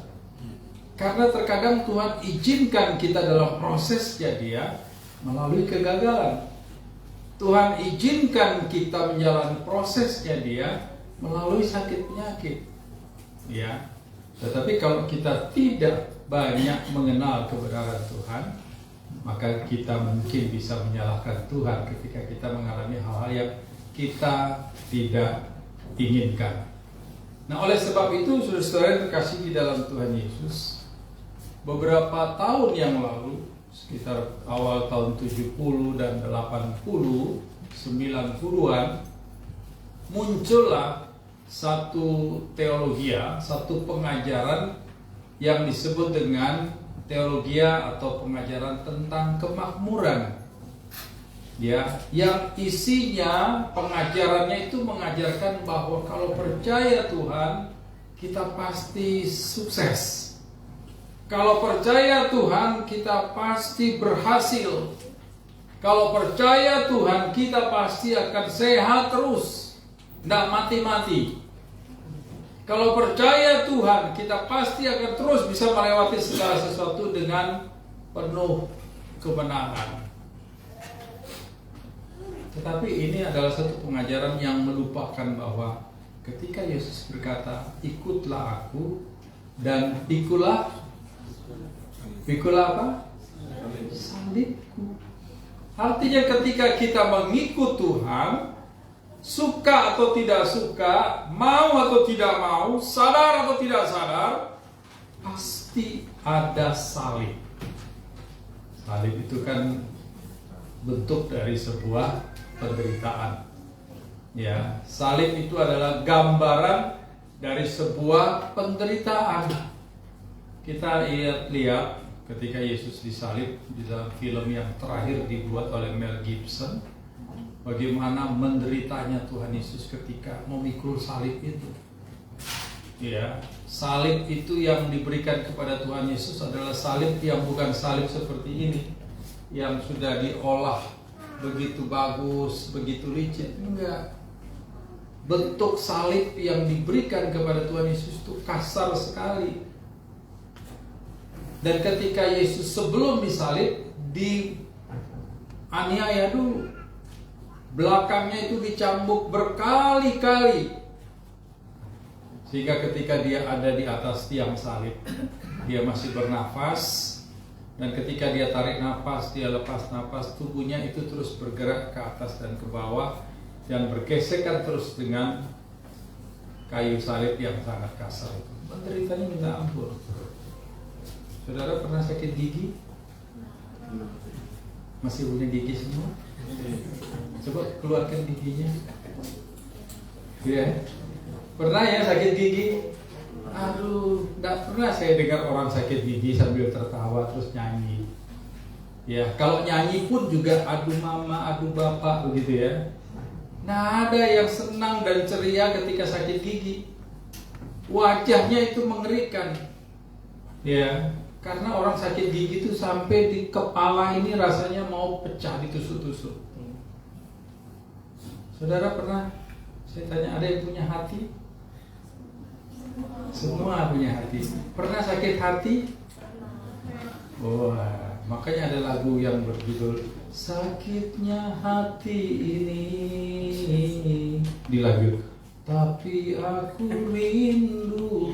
Karena terkadang Tuhan izinkan kita dalam prosesnya Dia melalui kegagalan. Tuhan izinkan kita menjalani prosesnya Dia melalui sakit penyakit. Ya. Tetapi kalau kita tidak banyak mengenal kebenaran Tuhan, maka kita mungkin bisa menyalahkan Tuhan ketika kita mengalami hal-hal yang kita tidak inginkan. Nah, oleh sebab itu, saudara-saudara yang terkasih di dalam Tuhan Yesus, beberapa tahun yang lalu, sekitar awal tahun 70 dan 80, 90-an, muncullah satu teologia, satu pengajaran yang disebut dengan teologia atau pengajaran tentang kemakmuran. Ya, yang isinya pengajarannya itu mengajarkan bahwa kalau percaya Tuhan, kita pasti sukses. Kalau percaya Tuhan, kita pasti berhasil. Kalau percaya Tuhan, kita pasti akan sehat terus, tidak mati-mati. Kalau percaya Tuhan, kita pasti akan terus bisa melewati segala sesuatu dengan penuh kemenangan. Tetapi ini adalah satu pengajaran yang melupakan bahwa ketika Yesus berkata, ikutlah aku dan pikulah apa? Salibku. Artinya ketika kita mengikut Tuhan, suka atau tidak suka, mau atau tidak mau, sadar atau tidak sadar, pasti ada salib. Salib itu kan bentuk dari sebuah penderitaan. Ya, salib itu adalah gambaran dari sebuah penderitaan. Kita lihat ketika Yesus disalib di dalam film yang terakhir dibuat oleh Mel Gibson, bagaimana menderitanya Tuhan Yesus ketika memikul salib itu. Ya, salib itu yang diberikan kepada Tuhan Yesus adalah salib yang bukan salib seperti ini, yang sudah diolah begitu bagus, begitu licin. Enggak. Bentuk salib yang diberikan kepada Tuhan Yesus itu kasar sekali. Dan ketika Yesus sebelum disalib, dianiaya dulu. Belakangnya itu dicambuk berkali-kali. Sehingga ketika dia ada di atas tiang salib, dia masih bernafas. Dan ketika dia tarik nafas, dia lepas nafas, tubuhnya itu terus bergerak ke atas dan ke bawah, dan bergesekan terus dengan kayu salib yang sangat kasar itu. Menderitanya minta ampun. Saudara pernah sakit gigi? Masih punya gigi semua? Coba keluarkan giginya. Ya, pernah ya sakit gigi? Aduh, nggak pernah saya dengar orang sakit gigi sambil tertawa terus nyanyi. Ya, kalau nyanyi pun juga adu mama, adu bapak begitu ya. Nah, ada yang senang dan ceria ketika sakit gigi. Wajahnya itu mengerikan. Ya, karena orang sakit gigi itu sampai di kepala ini rasanya mau pecah, ditusuk-tusuk. Saudara pernah? Saya tanya, ada yang punya hati? Semua punya hati. Pernah sakit hati? Wah, makanya ada lagu yang berjudul Sakitnya Hati Ini. Di lagu, tapi aku rindu.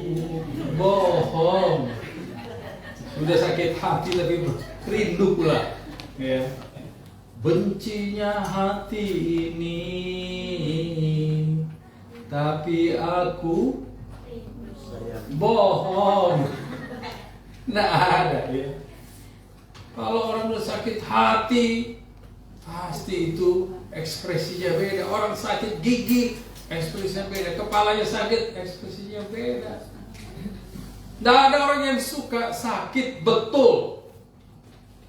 Bohong. Sudah sakit hati tapi rindu pula. Ya. Bencinya hati ini, tapi aku bohong. Nggak ada ya. Kalau orang udah sakit hati, pasti itu ekspresinya beda. Orang sakit gigi, ekspresinya beda. Kepalanya sakit, ekspresinya beda. Nggak ada orang yang suka sakit betul.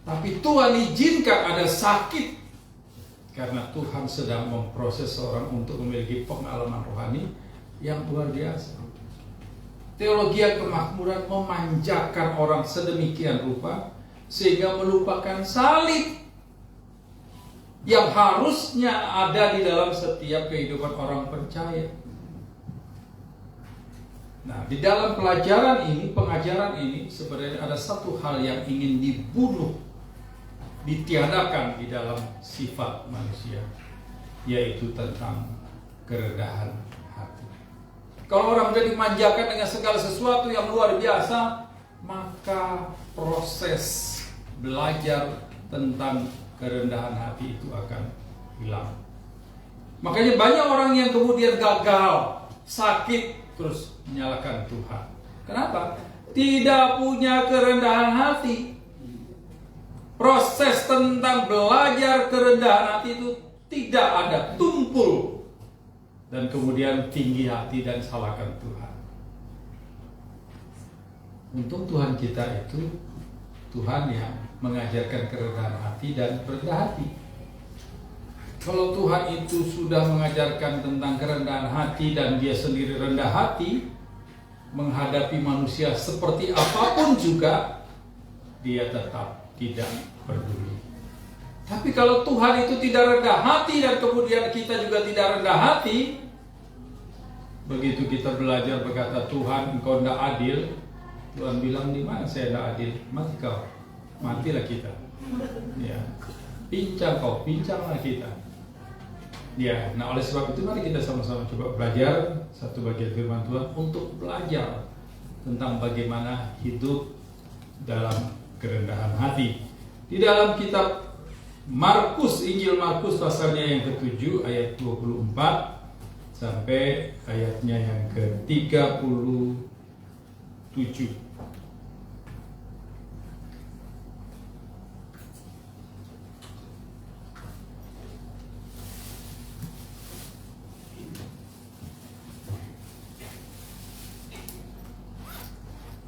Tapi Tuhan izinkan ada sakit, karena Tuhan sedang memproses orang untuk memiliki pengalaman rohani yang luar biasa. Teologi kemakmuran memanjakan orang sedemikian rupa sehingga melupakan salib yang harusnya ada di dalam setiap kehidupan orang percaya. Nah, di dalam pelajaran ini, pengajaran ini sebenarnya ada satu hal yang ingin dibunuh, ditiadakan di dalam sifat manusia, yaitu tentang kerendahan hati. Kalau orang sudah dimanjakan dengan segala sesuatu yang luar biasa, maka proses belajar tentang kerendahan hati itu akan hilang. Makanya banyak orang yang kemudian gagal, sakit, terus menyalahkan Tuhan. Kenapa? Tidak punya kerendahan hati. Proses tentang belajar kerendahan hati itu tidak ada, tumpul. Dan kemudian tinggi hati dan salahkan Tuhan. Untung Tuhan kita itu Tuhan yang mengajarkan kerendahan hati dan rendah hati. Kalau Tuhan itu sudah mengajarkan tentang kerendahan hati dan dia sendiri rendah hati, menghadapi manusia seperti apapun juga, dia tetap tidak peduli. Tapi kalau Tuhan itu tidak rendah hati dan kemudian kita juga tidak rendah hati, begitu kita belajar berkata, Tuhan engkau tidak adil, Tuhan bilang, di mana saya tidak adil? Mati kau, matilah kita. Ya, pincang kau, pincanglah kita. Ya, nah oleh sebab itu mari kita sama-sama coba belajar satu bagian firman Tuhan untuk belajar tentang bagaimana hidup dalam kerendahan hati. Di dalam kitab Markus, Injil Markus pasalnya yang ke-7 ayat 24 sampai ayatnya yang ke-37.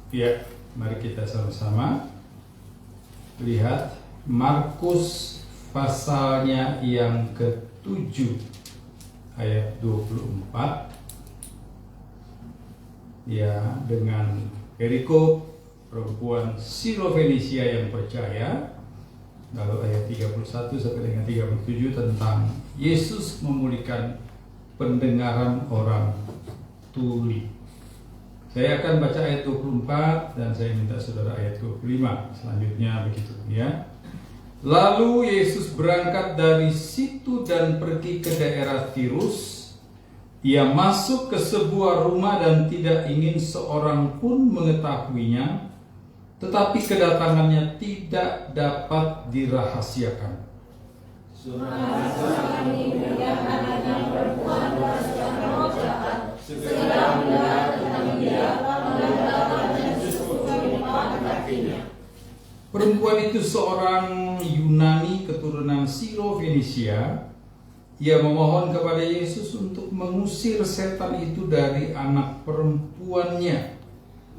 Ya, mari kita sama-sama lihat Markus pasalnya yang ke-7 ayat 24. Ya, dengan perikop perempuan Sirofenisia yang percaya lalu ayat 31 sampai dengan 37 tentang Yesus memulihkan pendengaran orang tuli. Saya akan baca ayat 24 dan saya minta saudara ayat 25. Selanjutnya begitu ya. Lalu Yesus berangkat dari situ dan pergi ke daerah Tirus. Ia masuk ke sebuah rumah dan tidak ingin seorang pun mengetahuinya, tetapi kedatangannya tidak dapat dirahasiakan. Perempuan itu seorang Yunani keturunan Siro-Fenisia. Ia memohon kepada Yesus untuk mengusir setan itu dari anak perempuannya.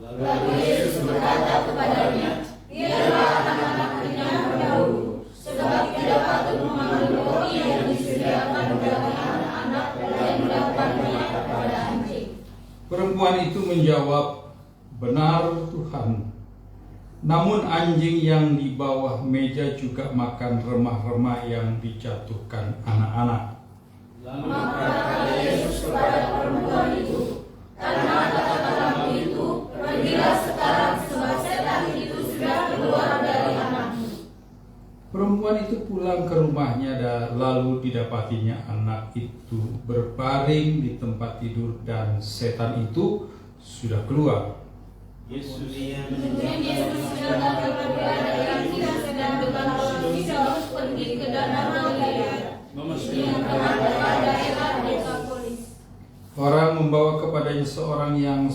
Lalu Yesus berkata kepadanya, "Biarlah anak-anak kenyang dahulu, sebab tidak patut mengambil roti yang disediakan bagi anak-anak dan melakukannya kepada anjing." Perempuan itu menjawab, "Benar Tuhan. Namun anjing yang di bawah meja juga makan remah-remah yang dijatuhkan anak-anak." Maka kata Yesus kepada perempuan itu, "Karena kata-katamu itu, pergilah sekarang, sebab setan itu sudah keluar dari anakmu." Perempuan itu pulang ke rumahnya lalu didapatinya anak itu berbaring di tempat tidur dan setan itu sudah keluar. Kemudian Yesus datang kepada yang tidak sedang dengan orang bisa pergi ke danau Galilea, yang kepada daerah Dekapolis. Orang membawa kepadanya seorang yang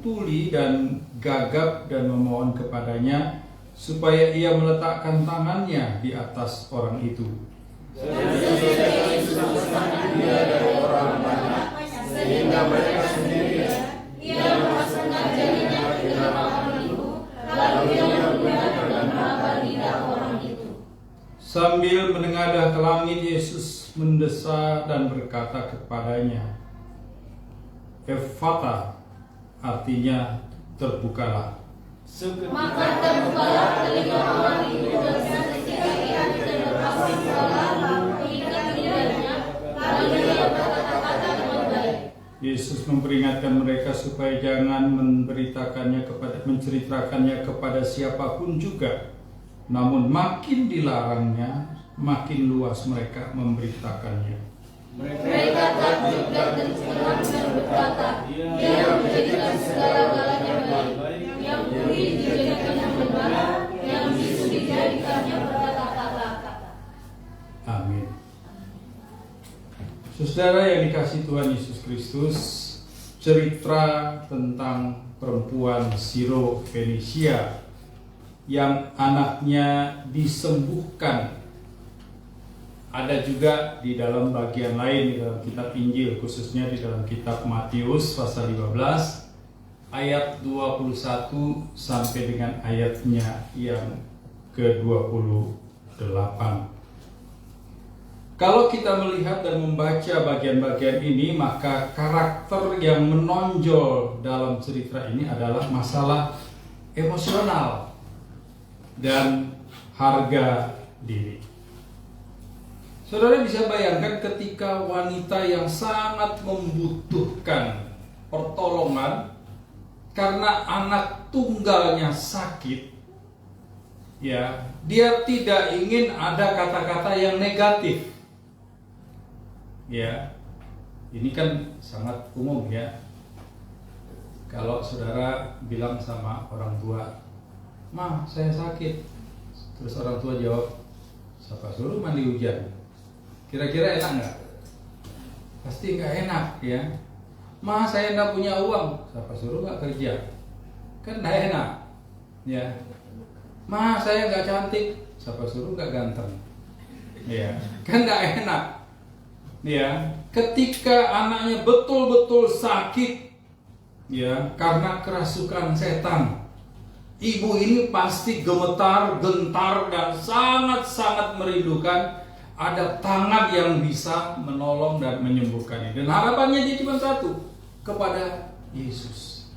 tuli dan gagap dan memohon kepadanya supaya ia meletakkan tangannya di atas orang itu. Sehingga mereka sendiri ia memasukkan jarinya ke dalam orang itu, lalu ia menggunakan dan meraba lidah orang itu. Sambil menengadah ke langit, Yesus mendesah dan berkata kepadanya, "Ephata," artinya terbukalah. Maka terbukalah telinga orang itu dan seketika ia terlepas segala pengikat lidahnya, lalu ia berkata-kata dengan baik. Yesus memperingatkan mereka supaya jangan menceritakannya kepada siapapun juga. Namun makin dilarangnya, makin luas mereka memberitakannya. Mereka takjub dan tercengang dan berkata, "Dia menjadikan segala-galanya baik, yang tuli dijadikannya benar, yang bisu dijadikannya berkata-kata." Amin. Saudara yang dikasihi Tuhan Yesus Kristus, cerita tentang perempuan Siro-Fenisia yang anaknya disembuhkan ada juga di dalam bagian lain di dalam kitab Injil, khususnya di dalam kitab Matius pasal 15 ayat 21 sampai dengan ayatnya yang ke-28. Kalau kita melihat dan membaca bagian-bagian ini, maka karakter yang menonjol dalam cerita ini adalah masalah emosional dan harga diri. Saudara bisa bayangkan ketika wanita yang sangat membutuhkan pertolongan karena anak tunggalnya sakit, ya, dia tidak ingin ada kata-kata yang negatif. Ya, ini kan sangat umum ya. Kalau saudara bilang sama orang tua, "Ma, saya sakit." Terus orang tua jawab, "Siapa suruh mandi hujan?" Kira-kira enak nggak? Pasti nggak enak ya. "Ma, saya nggak punya uang." Siapa suruh nggak kerja? Kan nggak enak ya. "Ma, saya nggak cantik." Siapa suruh nggak ganteng? Ya, kan nggak enak. Ya, ketika anaknya betul-betul sakit, ya, karena kerasukan setan, ibu ini pasti gemetar, gentar, dan sangat-sangat merindukan ada tangan yang bisa menolong dan menyembuhkan ini. Dan harapannya dia cuma satu, kepada Yesus.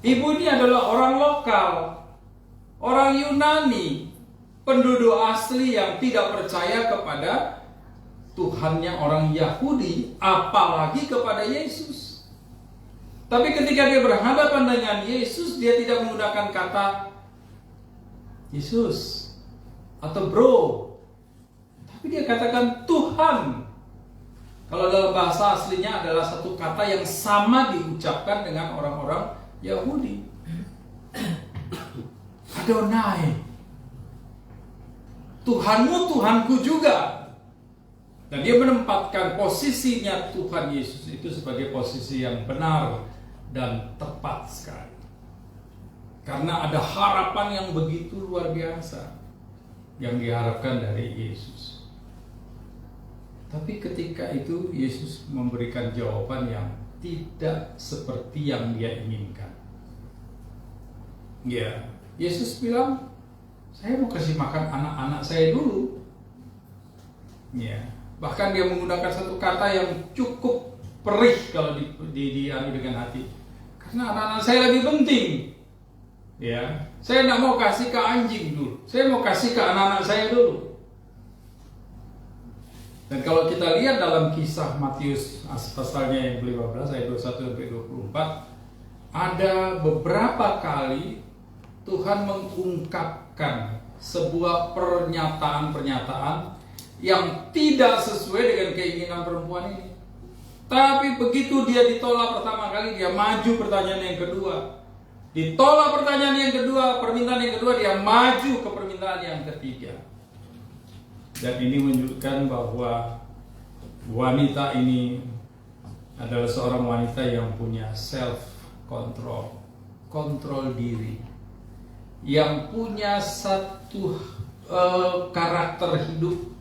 Ibu ini adalah orang lokal, orang Yunani, penduduk asli yang tidak percaya kepada Tuhannya orang Yahudi, apalagi kepada Yesus. Tapi ketika dia berhadapan dengan Yesus, dia tidak menggunakan kata Yesus atau bro, tapi dia katakan Tuhan. Kalau dalam bahasa aslinya adalah satu kata yang sama diucapkan dengan orang-orang Yahudi. Adonai, Tuhanmu Tuhanku juga. Dan dia menempatkan posisinya Tuhan Yesus itu sebagai posisi yang benar dan tepat sekali. Karena ada harapan yang begitu luar biasa yang diharapkan dari Yesus. Tapi ketika itu Yesus memberikan jawaban yang tidak seperti yang dia inginkan. Ya, Yesus bilang, saya mau kasih makan anak-anak saya dulu. Ya, bahkan dia menggunakan satu kata yang cukup perih kalau dianu dengan hati. Karena anak-anak saya lebih penting. Ya, saya tidak mau kasih ke anjing dulu. Saya mau kasih ke anak-anak saya dulu. Dan kalau kita lihat dalam kisah Matius pasalnya yang ke-15 ayat 21 sampai 24, ada beberapa kali Tuhan mengungkapkan sebuah pernyataan-pernyataan yang tidak sesuai dengan keinginan perempuan ini. Tapi begitu dia ditolak pertama kali, dia maju pertanyaan yang kedua. Ditolak pertanyaan yang kedua, permintaan yang kedua, dia maju ke permintaan yang ketiga. Dan ini menunjukkan bahwa wanita ini adalah seorang wanita yang punya self-control, kontrol diri, yang punya satu karakter hidup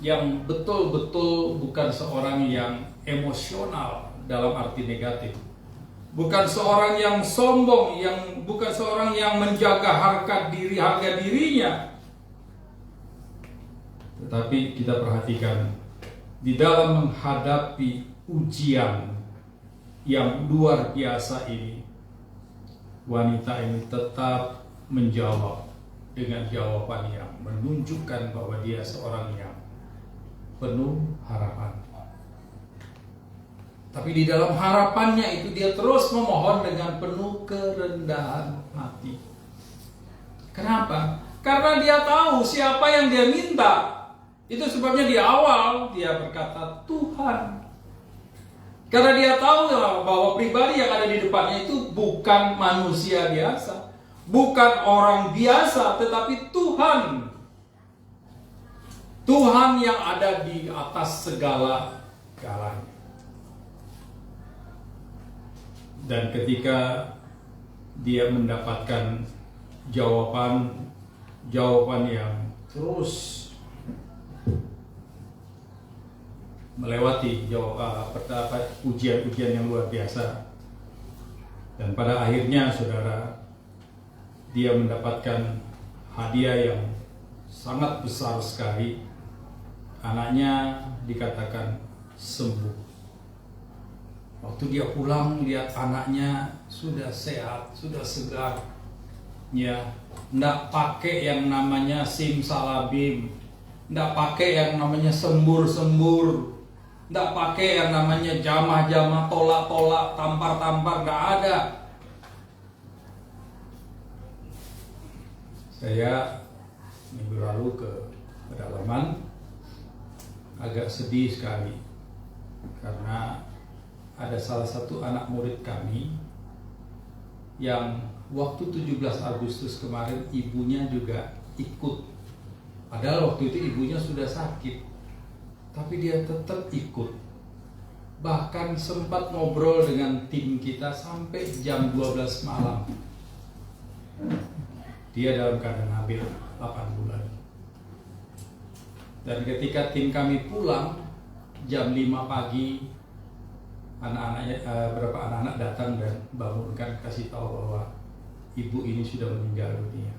yang betul-betul bukan seorang yang emosional dalam arti negatif, bukan seorang yang sombong, bukan seorang yang menjaga harga dirinya. Tetapi kita perhatikan, di dalam menghadapi ujian yang luar biasa ini, wanita ini tetap menjawab dengan jawaban yang menunjukkan bahwa dia seorang yang penuh harapan. Tapi di dalam harapannya itu dia terus memohon dengan penuh kerendahan hati. Kenapa? Karena dia tahu siapa yang dia minta. Itu sebabnya di awal dia berkata Tuhan. Karena dia tahu bahwa pribadi yang ada di depannya itu bukan manusia biasa, bukan orang biasa, tetapi Tuhan. Tuhan yang ada di atas segala-galanya. Dan ketika dia mendapatkan jawaban yang terus melewati ujian-ujian yang luar biasa, dan pada akhirnya saudara, dia mendapatkan hadiah yang sangat besar sekali. Anaknya dikatakan sembuh. Waktu dia pulang lihat anaknya sudah sehat, sudah segar, ya, nggak pakai yang namanya simsalabim, nggak pakai yang namanya sembur-sembur, nggak pakai yang namanya jamah-jamah, tolak-tolak, tampar-tampar, nggak ada. Saya minggu lalu ke pedalaman, agak sedih sekali karena ada salah satu anak murid kami yang waktu 17 Agustus kemarin ibunya juga ikut. Padahal waktu itu ibunya sudah sakit, tapi dia tetap ikut. Bahkan sempat ngobrol dengan tim kita sampai jam 12 malam. Dia dalam keadaan hamil 8 bulan. Dan ketika tim kami pulang jam 5 pagi, beberapa anak-anak datang dan bangunkan, kasih tahu bahwa ibu ini sudah meninggal dunia.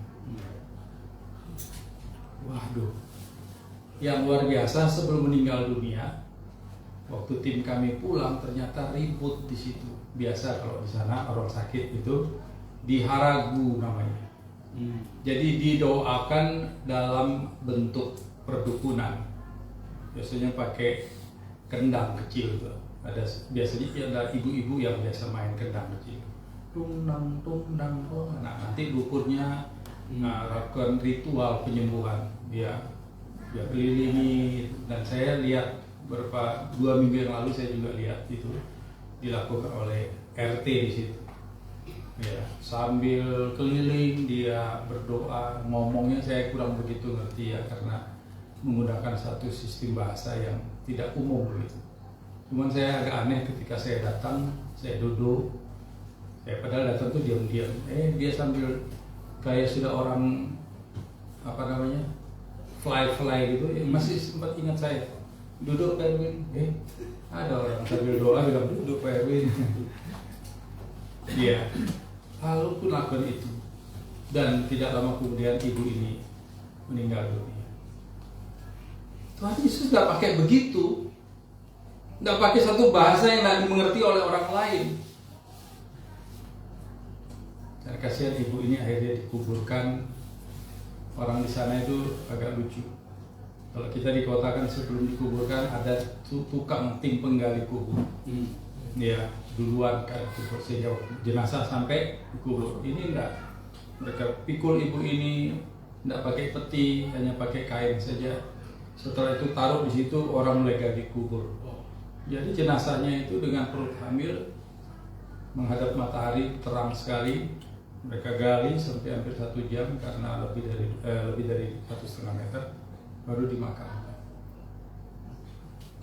Waduh, yang luar biasa, sebelum meninggal dunia, waktu tim kami pulang ternyata ribut di situ. Biasa kalau di sana orang sakit itu diharagu namanya. Jadi didoakan dalam bentuk perdukunan. Biasanya pakai kendang kecil tuh. Biasanya ada ibu-ibu yang biasa main kendang kecil. Tungdang. Nah, nanti dukunnya lakukan ritual penyembuhan. Dia kelilingi, dan saya lihat 2 minggu yang lalu saya juga lihat itu dilakukan oleh RT di situ. Ya, sambil keliling dia berdoa, ngomongnya saya kurang begitu ngerti ya, karena menggunakan satu sistem bahasa yang tidak umum begitu. Cuman saya agak aneh ketika saya datang, saya duduk, padahal datang tuh diam-diam. Dia sambil kayak sudah orang fly gitu, masih sempat ingat saya. Duduk Pak Erwin, ada orang sambil doa bilang duduk Pak Erwin. Dia lalu pun lakukan itu, dan tidak lama kemudian ibu ini meninggal dunia. Tuhan Yesus nggak pakai begitu, nggak pakai satu bahasa yang tidak dimengerti oleh orang lain. Dan kasihan ibu ini akhirnya dikuburkan. Orang di sana itu agak lucu. Kalau kita di kota kan sebelum dikuburkan ada tukang tim penggali kubur. Ya, duluan kan kubur sejauh jenazah sampai dikubur. Ini enggak. Mereka pikul ibu ini enggak pakai peti, hanya pakai kain saja. Setelah itu taruh di situ, orang mulai gali kubur. Jadi jenazahnya itu dengan perut hamil menghadap matahari terang sekali. Mereka gali sampai hampir 1 jam karena lebih dari 1,5 meter, baru dimakamkan.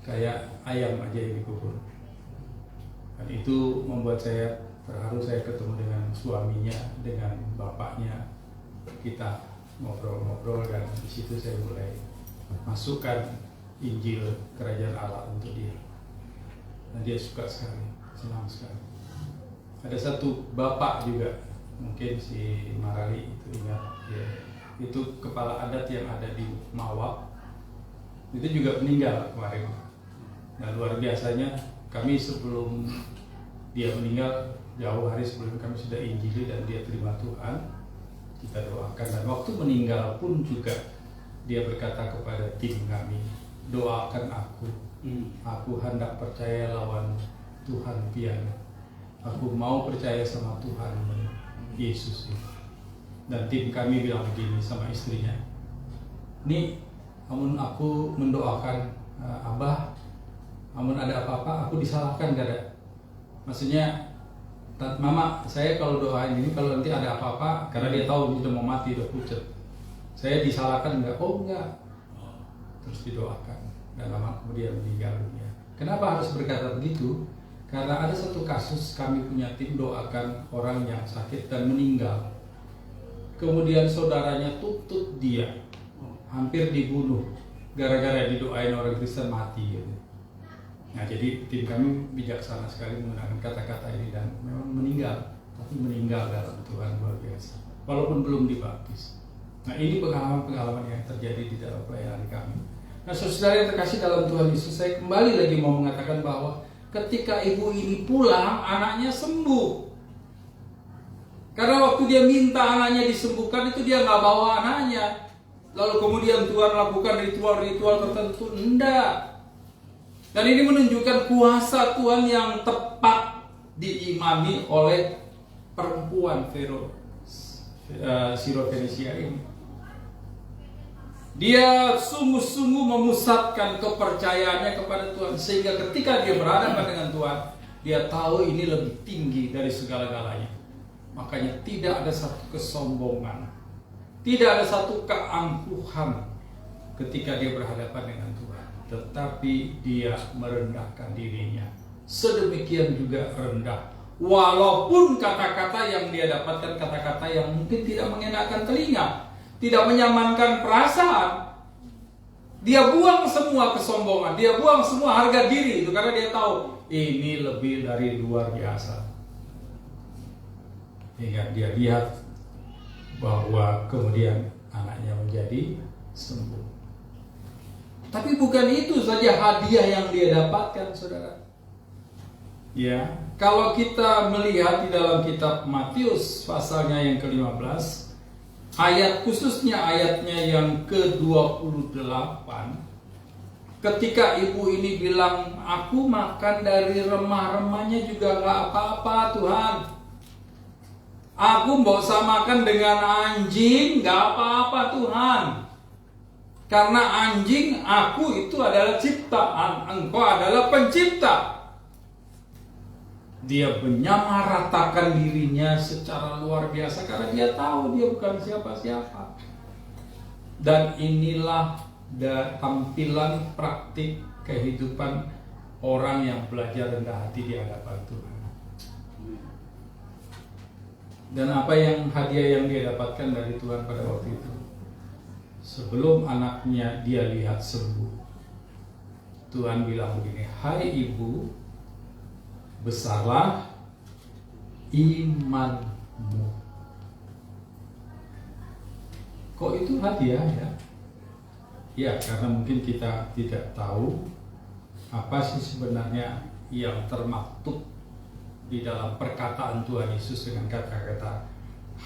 Kayak ayam aja yang dikubur. Dan itu membuat saya terharu. Saya ketemu dengan suaminya, dengan bapaknya. Kita ngobrol-ngobrol, dan di situ saya mulai masukkan Injil Kerajaan Allah untuk dia. Dan dia suka sekali, senang sekali. Ada satu bapak juga, mungkin si Marali itu ingat ya, itu kepala adat yang ada di Mawab, itu juga meninggal kemarin. Nah, luar biasanya, kami sebelum dia meninggal, jauh hari sebelum, kami sudah injili dan dia terima Tuhan. Kita doakan, dan waktu meninggal pun juga dia berkata kepada tim kami, doakan aku hendak percaya lawan Tuhan pian. Aku mau percaya sama Tuhan Yesus. Dan tim kami bilang begini sama istrinya, nih, amun aku mendoakan Abah, amun ada apa-apa aku disalahkan gak ada? Maksudnya, Mama, saya kalau doain ini, kalau nanti ada apa-apa, karena dia tahu sudah mau mati, udah pucat, saya disalahkan nggak? Oh enggak. Terus didoakan, dan lama kemudian meninggal dunia. Kenapa harus berkata begitu? Karena ada satu kasus, kami punya tim doakan orang yang sakit dan meninggal. Kemudian saudaranya tuntut dia, hampir dibunuh, gara-gara didoain orang Kristen mati. Gitu. Nah, jadi tim kami bijaksana sekali menggunakan kata-kata ini, dan memang meninggal, tapi meninggal dalam Tuhan luar biasa, walaupun belum dibaptis. Nah, ini pengalaman-pengalaman yang terjadi di dalam pelayanan kami. Nah, saudara yang terkasih dalam Tuhan Yesus, saya kembali lagi mau mengatakan bahwa ketika ibu ini pulang, anaknya sembuh. Karena waktu dia minta anaknya disembuhkan, itu dia nggak bawa anaknya. Lalu kemudian Tuhan lakukan ritual-ritual tertentu, enggak. Dan ini menunjukkan kuasa Tuhan yang tepat diimani oleh perempuan Sirofenisia ini. Dia sungguh-sungguh memusatkan kepercayaannya kepada Tuhan, sehingga ketika dia berhadapan dengan Tuhan, dia tahu ini lebih tinggi dari segala-galanya. Makanya tidak ada satu kesombongan, tidak ada satu keangkuhan ketika dia berhadapan dengan Tuhan, tetapi dia merendahkan dirinya. Sedemikian juga rendah, walaupun kata-kata yang dia dapatkan kata-kata yang mungkin tidak mengenakan telinga, tidak menyamankan perasaan. Dia buang semua kesombongan, dia buang semua harga diri itu, karena dia tahu ini lebih dari luar biasa. Hingga dia lihat bahwa kemudian anaknya menjadi sembuh. Tapi bukan itu saja hadiah yang dia dapatkan, saudara. Ya, kalau kita melihat di dalam kitab Matius pasalnya yang ke-15, ayat khususnya ayatnya yang ke-28, ketika ibu ini bilang, aku makan dari remah-remahnya juga gak apa-apa Tuhan, aku mau samakan dengan anjing gak apa-apa Tuhan, karena anjing aku itu adalah ciptaan, engkau adalah pencipta. Dia menyamaratakan dirinya secara luar biasa karena dia tahu dia bukan siapa-siapa. Dan inilah tampilan praktik kehidupan orang yang belajar rendah hati di hadapan Tuhan. Dan apa yang hadiah yang dia dapatkan dari Tuhan pada waktu itu? Sebelum anaknya dia lihat sembuh, Tuhan bilang begini, hai ibu, besarlah imanmu. Kok itu hadiah ya? Ya, karena mungkin kita tidak tahu apa sih sebenarnya yang termaktub di dalam perkataan Tuhan Yesus dengan kata-kata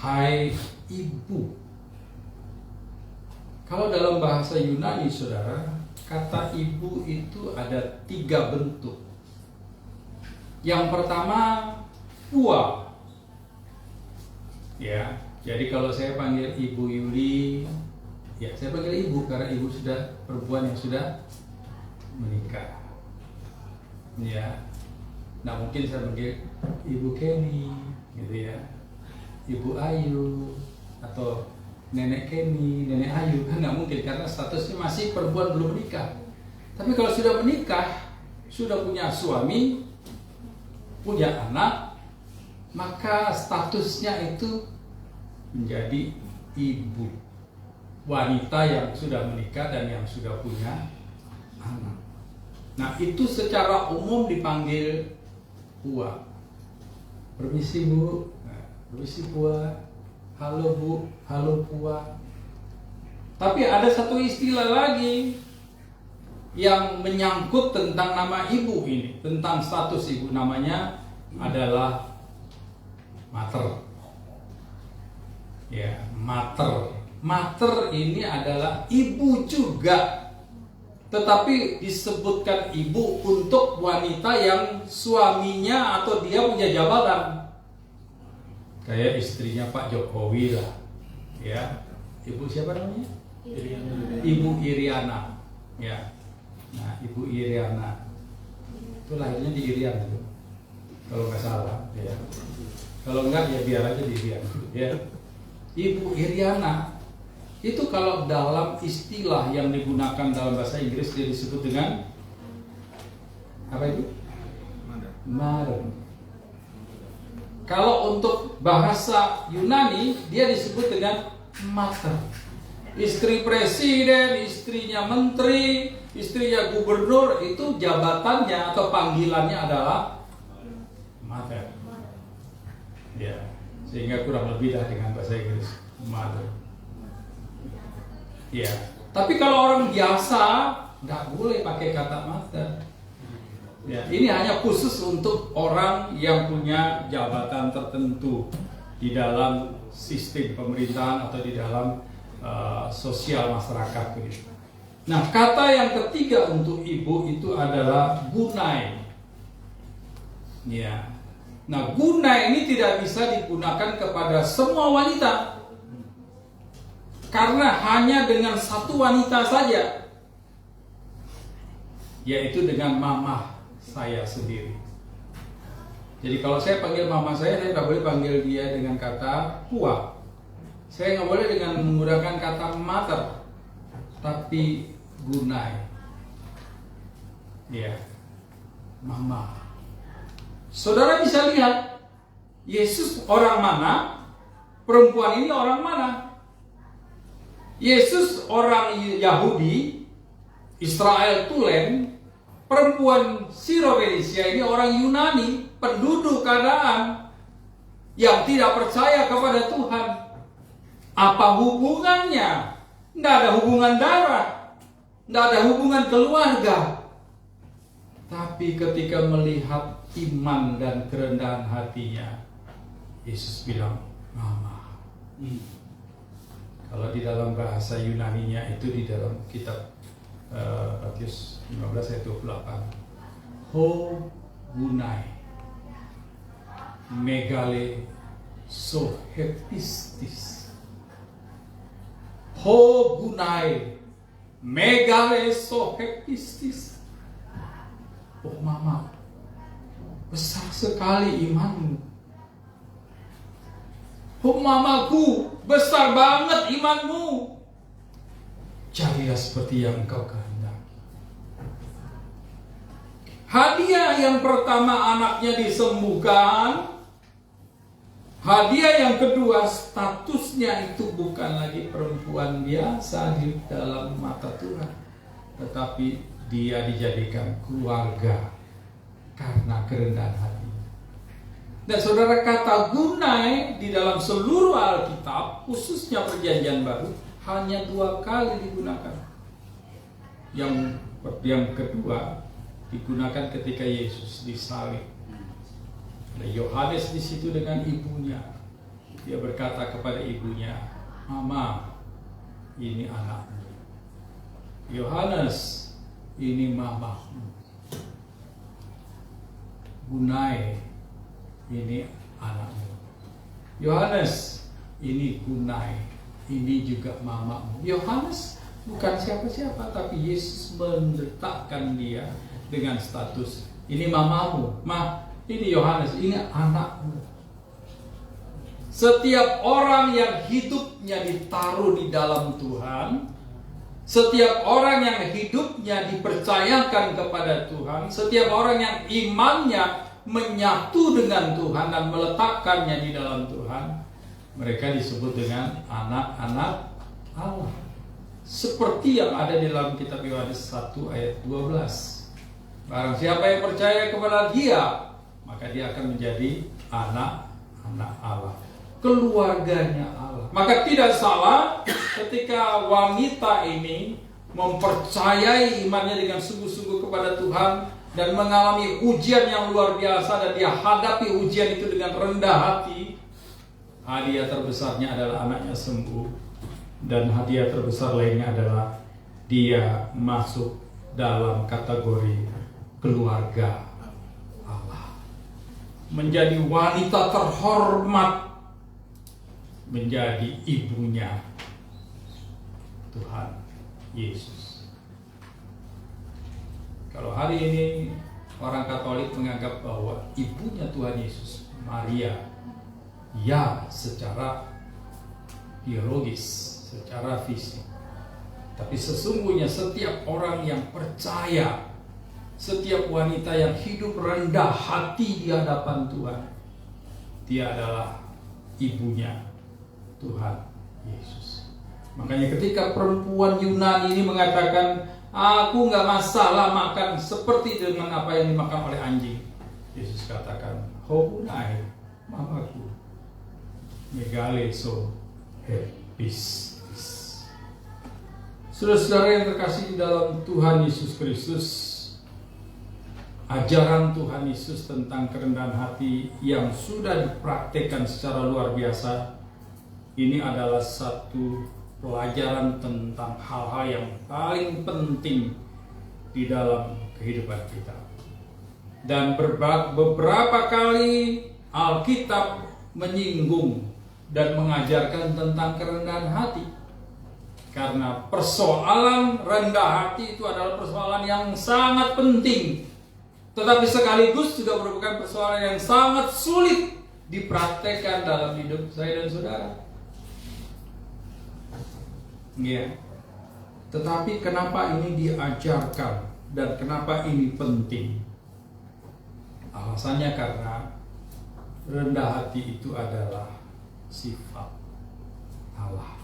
hai ibu. Kalau dalam bahasa Yunani, saudara, kata ibu itu ada 3 bentuk. Yang pertama, pua. Ya, jadi kalau saya panggil Ibu Yuli, ya saya panggil ibu karena ibu sudah perempuan yang sudah menikah. Ya, nah mungkin saya panggil Ibu Kenny, gitu ya, Ibu Ayu, atau Nenek Kenny, Nenek Ayu, kan nggak mungkin karena statusnya masih perempuan belum menikah. Tapi kalau sudah menikah, sudah punya suami, punya anak, maka statusnya itu menjadi ibu, wanita yang sudah menikah dan yang sudah punya anak. Nah, itu secara umum dipanggil Pua. Permisi Bu, permisi Pua, halo Bu, halo Pua. Tapi ada satu istilah lagi yang menyangkut tentang nama ibu ini, tentang status ibu, namanya adalah mater. Ya, mater. Mater ini adalah ibu juga, tetapi disebutkan ibu untuk wanita yang suaminya atau dia punya jabatan. Kayak istrinya Pak Jokowi lah. Ya. Ibu siapa namanya? Ibu Iriana. Ya. Nah, Ibu Iriana itu lahirnya di Irian itu, kalau nggak salah, ya. Kalau enggak ya biar aja di Irian, ya. Ibu Iriana itu kalau dalam istilah yang digunakan dalam bahasa Inggris dia disebut dengan apa itu? Mother. Kalau untuk bahasa Yunani dia disebut dengan mater. Istri presiden, istrinya menteri, istrinya gubernur, itu jabatannya atau panggilannya adalah mother. Ya, sehingga kurang lebih dah dengan bahasa Inggris mother. Ya, tapi kalau orang biasa nggak boleh pakai kata mother. Ya, ini hanya khusus untuk orang yang punya jabatan tertentu di dalam sistem pemerintahan atau di dalam sosial masyarakat begitu. Nah, kata yang ketiga untuk ibu itu adalah gunai. Ya. Nah, gunai ini tidak bisa digunakan kepada semua wanita. Karena hanya dengan satu wanita saja. Yaitu dengan mama saya sendiri. Jadi kalau saya panggil mama saya tidak boleh panggil dia dengan kata Pua. Saya nggak boleh dengan menggunakan kata mater, tapi gunai. Ya, mama. Saudara bisa lihat, Yesus orang mana, perempuan ini orang mana. Yesus orang Yahudi, Israel Tulen, perempuan Siro-Fenisia ini orang Yunani, penduduk Kanaan yang tidak percaya kepada Tuhan. Apa hubungannya? Tidak ada hubungan darah, tidak ada hubungan keluarga. Tapi ketika melihat iman dan kerendahan hatinya, Yesus bilang, Mama. Kalau di dalam bahasa Yunaninya itu di dalam kitab Matius 15 ayat 28. Ho gunai megale sohepistis. Ho gunai megale sohepistis. Oh mama, besar sekali imanmu. Oh mamaku, besar banget imanmu. Jadilah seperti yang engkau kehendaki. Hadiah yang pertama, anaknya disembuhkan. Hadiah yang kedua, statusnya itu bukan lagi perempuan biasa di dalam mata Tuhan, tetapi dia dijadikan keluarga karena kerendahan hati. Dan saudara, kata gunai di dalam seluruh Alkitab, khususnya Perjanjian Baru, hanya 2 kali digunakan. Yang kedua digunakan ketika Yesus disalib. Ada Yohanes di situ dengan ibunya. Dia berkata kepada ibunya, "Mama, ini anakmu." Yohanes, "Ini mamamu." Gunai, ini anakmu. Yohanes, ini Gunai, ini juga mamamu. Yohanes bukan siapa-siapa, tapi Yesus meletakkan dia dengan status, ini mamamu. Ini Yohanes, ini anakmu. Setiap orang yang hidupnya ditaruh di dalam Tuhan, setiap orang yang hidupnya dipercayakan kepada Tuhan, setiap orang yang imannya menyatu dengan Tuhan dan meletakkannya di dalam Tuhan, mereka disebut dengan anak-anak Allah. Seperti yang ada di dalam kitab Yohanes 1 ayat 12. Barang siapa yang percaya kepada Dia, maka dia akan menjadi anak-anak Allah, keluarganya Allah. Maka tidak salah ketika wanita ini mempercayai imannya dengan sungguh-sungguh kepada Tuhan dan mengalami ujian yang luar biasa, dan dia hadapi ujian itu dengan rendah hati. Hadiah terbesarnya adalah anaknya sembuh, dan hadiah terbesar lainnya adalah dia masuk dalam kategori keluarga Allah, menjadi wanita terhormat, menjadi ibunya Tuhan Yesus. Kalau hari ini orang Katolik menganggap bahwa ibunya Tuhan Yesus, Maria, ya secara biologis, secara fisik, tapi sesungguhnya setiap orang yang percaya, setiap wanita yang hidup rendah hati di hadapan Tuhan, dia adalah ibunya Tuhan Yesus. Makanya ketika perempuan Yunani ini mengatakan, "Aku nggak masalah makan seperti dengan apa yang dimakan oleh anjing," Yesus katakan, "Hobunai, mamaku, megale so hepis." Saudara-saudara yang terkasih di dalam Tuhan Yesus Kristus, ajaran Tuhan Yesus tentang kerendahan hati yang sudah dipraktekkan secara luar biasa, ini adalah satu pelajaran tentang hal-hal yang paling penting di dalam kehidupan kita. Dan beberapa kali Alkitab menyinggung dan mengajarkan tentang kerendahan hati. Karena persoalan rendah hati itu adalah persoalan yang sangat penting, tetapi sekaligus juga merupakan persoalan yang sangat sulit dipraktekkan dalam hidup saya dan saudara. Ya. Tetapi kenapa ini diajarkan dan kenapa ini penting? Alasannya karena rendah hati itu adalah sifat Allah.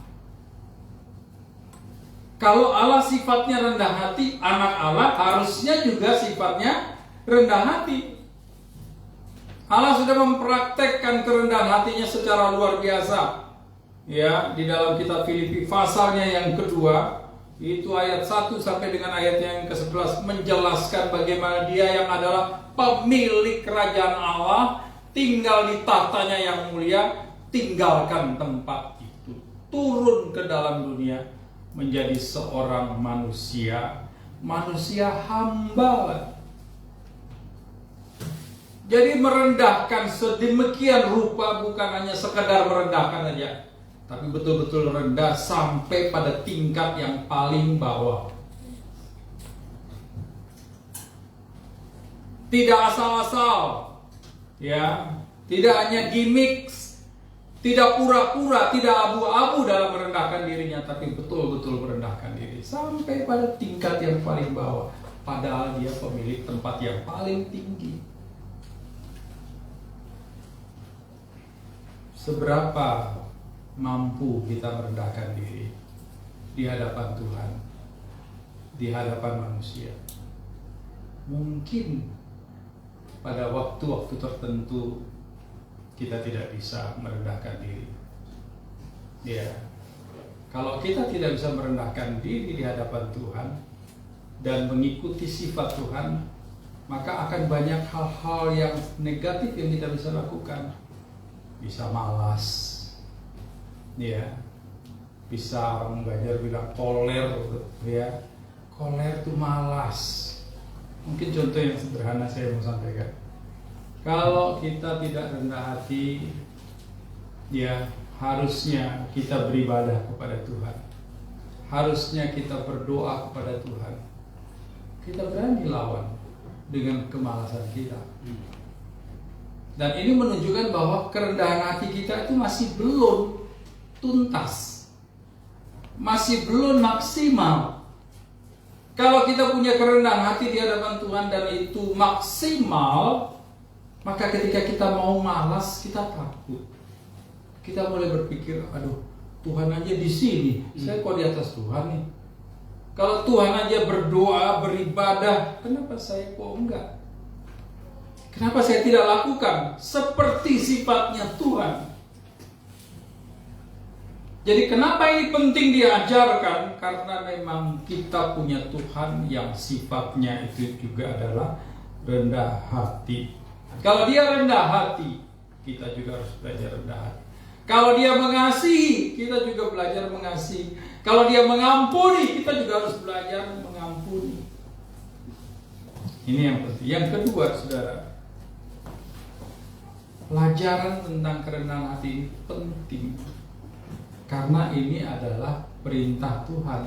Kalau Allah sifatnya rendah hati, anak Allah harusnya juga sifatnya rendah hati. Allah sudah mempraktekkan kerendahan hatinya secara luar biasa. Ya, di dalam kitab Filipi pasalnya yang kedua, itu ayat 1 sampai dengan ayat yang ke-11 menjelaskan bagaimana dia yang adalah pemilik kerajaan Allah tinggal di tahtanya yang mulia, tinggalkan tempat itu. turun ke dalam dunia menjadi seorang manusia hamba. Jadi merendahkan sedemikian rupa bukan hanya sekedar merendahkan saja, tapi betul-betul rendah sampai pada tingkat yang paling bawah. Tidak asal-asal, ya, tidak hanya gimmick, tidak pura-pura, tidak abu-abu dalam merendahkan dirinya, tapi betul-betul merendahkan diri sampai pada tingkat yang paling bawah, padahal dia pemilik tempat yang paling tinggi. Seberapa mampu kita merendahkan diri di hadapan Tuhan, di hadapan manusia? Mungkin pada waktu-waktu tertentu kita tidak bisa merendahkan diri. Ya, kalau kita tidak bisa merendahkan diri di hadapan Tuhan dan mengikuti sifat Tuhan, maka akan banyak hal-hal yang negatif yang kita bisa lakukan. Bisa malas, ya, bisa orang belajar bilang koler, ya, koler itu malas. Mungkin contoh yang sederhana saya mau sampaikan. Kalau kita tidak rendah hati, ya harusnya kita beribadah kepada Tuhan, harusnya kita berdoa kepada Tuhan. Kita berani lawan dengan kemalasan kita. Dan ini menunjukkan bahwa kerendahan hati kita itu masih belum tuntas, masih belum maksimal. Kalau kita punya kerendahan hati di hadapan Tuhan dan itu maksimal, maka ketika kita mau malas, kita takut. Kita mulai berpikir, aduh, Tuhan aja di sini, saya kok di atas Tuhan nih. Kalau Tuhan aja berdoa, beribadah, kenapa saya kok enggak? Kenapa saya tidak lakukan seperti sifatnya Tuhan? Jadi kenapa ini penting diajarkan? Karena memang kita punya Tuhan yang sifatnya itu juga adalah rendah hati. Kalau dia rendah hati, kita juga harus belajar rendah hati. Kalau dia mengasihi, kita juga belajar mengasihi. Kalau dia mengampuni, kita juga harus belajar mengampuni. Ini yang penting. Yang kedua, saudara, pelajaran tentang kerendahan hati ini penting karena ini adalah perintah Tuhan.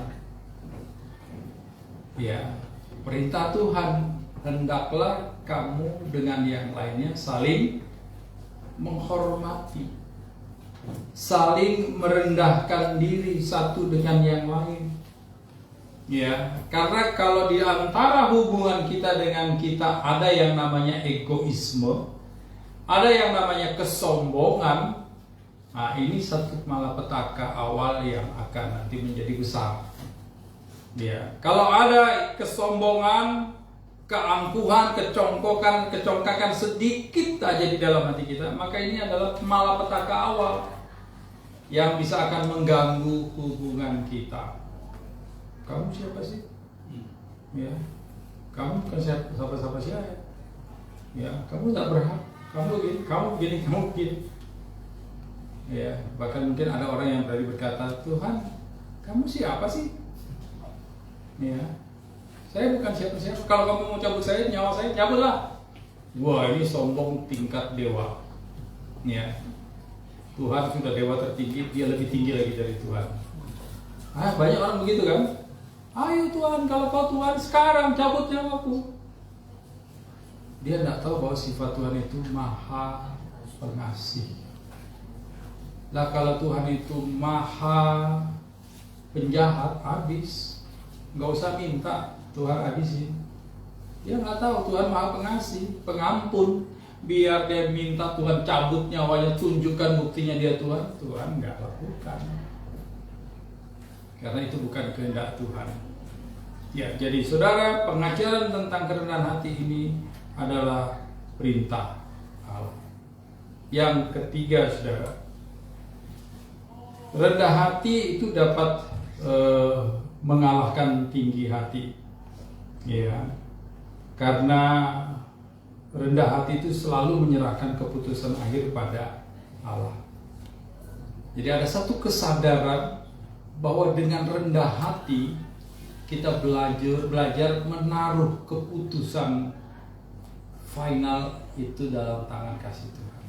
Ya, perintah Tuhan, hendaklah kamu dengan yang lainnya saling menghormati, saling merendahkan diri satu dengan yang lain. Ya, karena kalau di antara hubungan kita dengan kita ada yang namanya egoisme, ada yang namanya kesombongan. Nah, ini satu malapetaka awal yang akan nanti menjadi besar. Ya, kalau ada kesombongan, keangkuhan, kecongkakan sedikit aja di dalam hati kita, maka ini adalah malapetaka awal yang bisa akan mengganggu hubungan kita. Kamu siapa sih? Ya, kamu bukan siapa-siapa saya. Ya, kamu tak berhak. Kamu begini. Ya, bahkan mungkin ada orang yang berani berkata, Tuhan, kamu siapa sih? Ya, saya bukan siapa-siapa. Kalau kamu mau cabut saya, nyawa saya, cabutlah. Wah, ini sombong tingkat dewa. Ya, Tuhan sudah dewa tertinggi, dia lebih tinggi lagi dari Tuhan. Banyak orang begitu kan? Ayo Tuhan, kalau kau Tuhan sekarang cabut nyawaku. Dia tidak tahu bahwa sifat Tuhan itu maha pengasih. Lah kalau Tuhan itu maha penjahat, habis. Nggak usah minta Tuhan habisin. Dia nggak tahu Tuhan maha pengasih, pengampun. Biar dia minta Tuhan cabut nyawanya, tunjukkan buktinya dia Tuhan, Tuhan nggak lakukan. Karena itu bukan kehendak Tuhan. Ya, jadi saudara, pengajaran tentang kerendahan hati ini adalah perintah Allah. Yang ketiga, saudara, rendah hati itu dapat mengalahkan tinggi hati, ya, karena rendah hati itu selalu menyerahkan keputusan akhir pada Allah. Jadi ada satu kesadaran bahwa dengan rendah hati kita belajar menaruh keputusan final itu dalam tangan kasih Tuhan.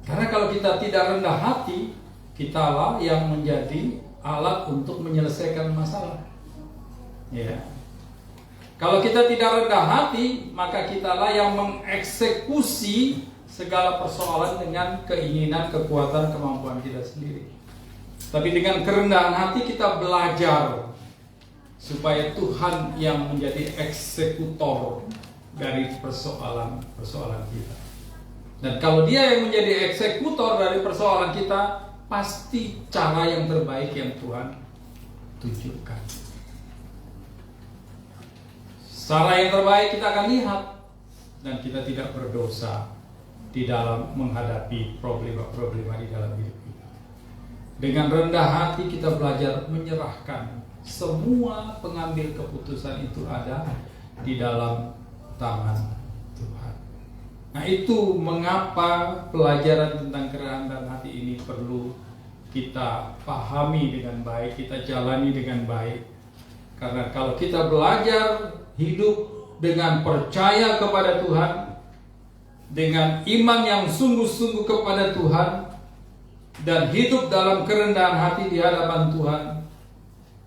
Karena kalau kita tidak rendah hati, kitalah yang menjadi alat untuk menyelesaikan masalah. Ya. Kalau kita tidak rendah hati, maka kitalah yang mengeksekusi segala persoalan dengan keinginan, kekuatan, kemampuan kita sendiri. Tapi dengan kerendahan hati kita belajar supaya Tuhan yang menjadi eksekutor dari persoalan-persoalan kita. Dan kalau Dia yang menjadi eksekutor dari persoalan kita, pasti cara yang terbaik yang Tuhan tunjukkan. Cara yang terbaik kita akan lihat, dan kita tidak berdosa di dalam menghadapi problema-problema di dalam hidup kita. Dengan rendah hati kita belajar menyerahkan semua pengambil keputusan itu ada di dalam tangan Tuhan. Nah, itu mengapa pelajaran tentang kerendahan hati ini perlu kita pahami dengan baik, kita jalani dengan baik. Karena kalau kita belajar hidup dengan percaya kepada Tuhan, dengan iman yang sungguh-sungguh kepada Tuhan, dan hidup dalam kerendahan hati di hadapan Tuhan,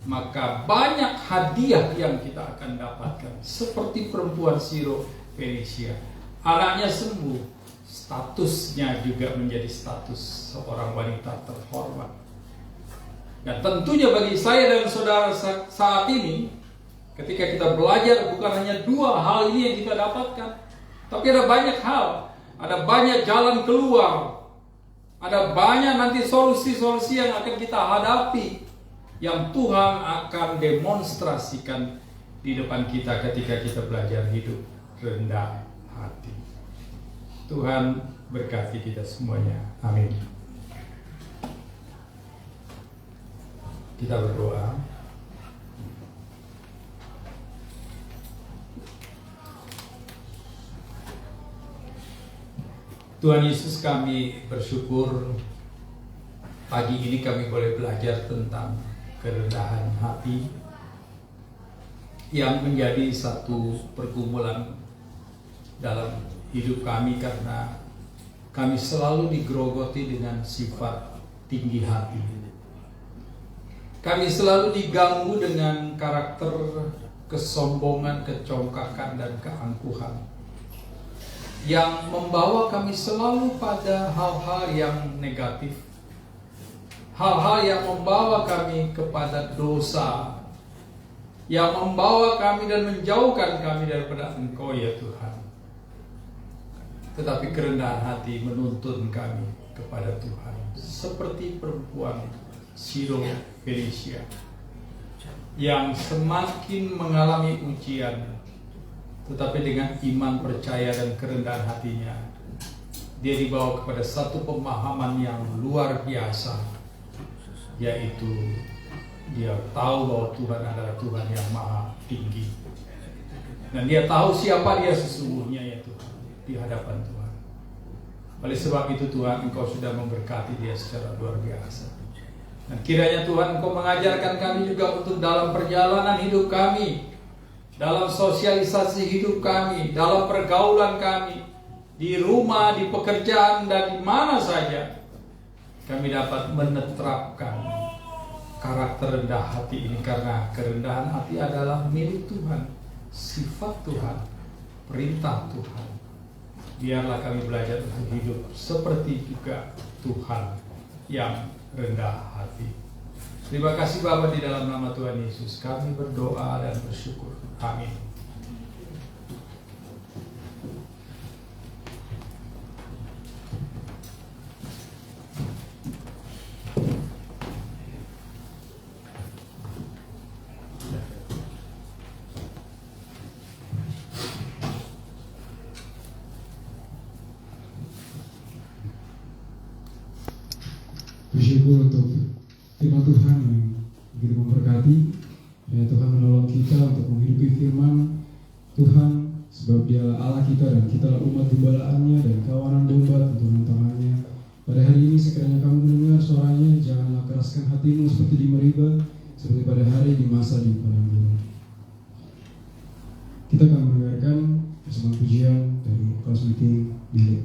maka banyak hadiah yang kita akan dapatkan. Seperti perempuan Siro Fenisia, anaknya sembuh, statusnya juga menjadi status seorang wanita terhormat. Dan tentunya bagi saya dan saudara saat ini, ketika kita belajar, bukan hanya dua hal ini yang kita dapatkan, tapi ada banyak hal, ada banyak jalan keluar, ada banyak nanti solusi-solusi yang akan kita hadapi, yang Tuhan akan demonstrasikan di depan kita ketika kita belajar hidup rendah hati. Tuhan berkati kita semuanya. Amin. Kita berdoa. Tuhan Yesus, kami bersyukur pagi ini kami boleh belajar tentang kerendahan hati yang menjadi satu pergumulan dalam hidup kami, karena kami selalu digerogoti dengan sifat tinggi hati. Kami selalu diganggu dengan karakter kesombongan, kecongkakan, dan keangkuhan yang membawa kami selalu pada hal-hal yang negatif, hal-hal yang membawa kami kepada dosa, yang membawa kami dan menjauhkan kami daripada Engkau ya Tuhan. Tetapi kerendahan hati menuntun kami kepada Tuhan, seperti perempuan Siro Fenisia yang semakin mengalami ujian, tetapi dengan iman, percaya, dan kerendahan hatinya, dia dibawa kepada satu pemahaman yang luar biasa, yaitu dia tahu bahwa Tuhan adalah Tuhan yang maha tinggi, dan dia tahu siapa dia sesungguhnya ya Tuhan di hadapan Tuhan. Oleh sebab itu Tuhan, Engkau sudah memberkati dia secara luar biasa. Dan kiranya Tuhan, Engkau mengajarkan kami juga untuk dalam perjalanan hidup kami, dalam sosialisasi hidup kami, dalam pergaulan kami, di rumah, di pekerjaan, dan di mana saja, kami dapat menerapkan karakter rendah hati ini. Karena kerendahan hati adalah milik Tuhan, sifat Tuhan, perintah Tuhan. Biarlah kami belajar untuk hidup seperti juga Tuhan yang rendah hati. Terima kasih Bapa, di dalam nama Tuhan Yesus kami berdoa dan bersyukur. Amin. Bersyukur untuk firman Tuhan yang begitu memberkati. Ya, Tuhan menolong kita untuk menghidupi firman Tuhan, sebab Dialah Allah kita dan kita adalah umat gembalaannya dan kawanan domba tentunan tangannya. Pada hari ini sekiranya kamu mendengar suaranya, janganlah keraskan hatimu seperti di Meriba, seperti pada hari di masa di padang gurun. Kita akan mendengarkan persembahan pujian dari kelas meeting Bilik.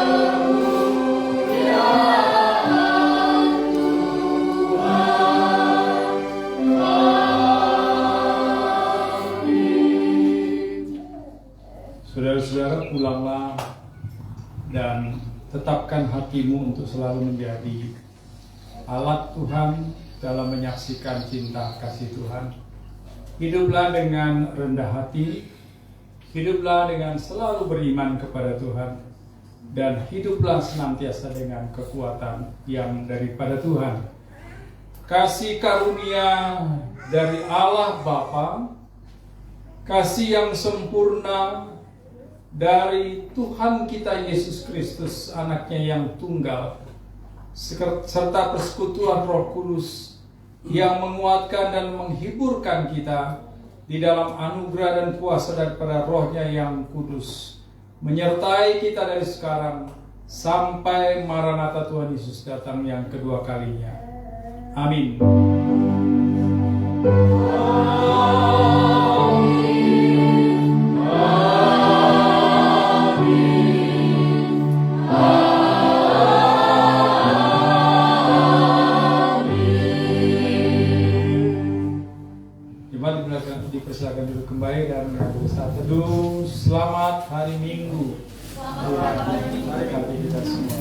dan tetapkan hatimu untuk selalu menjadi alat Tuhan dalam menyaksikan cinta kasih Tuhan. Hiduplah dengan rendah hati, hiduplah dengan selalu beriman kepada Tuhan, dan hiduplah senantiasa dengan kekuatan yang daripada Tuhan. Kasih karunia dari Allah Bapa, kasih yang sempurna dari Tuhan kita Yesus Kristus, anaknya yang tunggal, serta persekutuan Roh Kudus yang menguatkan dan menghiburkan kita di dalam anugerah dan kuasa daripada Roh-Nya yang kudus, menyertai kita dari sekarang sampai Maranatha Tuhan Yesus datang yang kedua kalinya. Amin. Dipersilakan duduk kembali dan mengambil saat teduh. Selamat hari Minggu. Mari kita semua.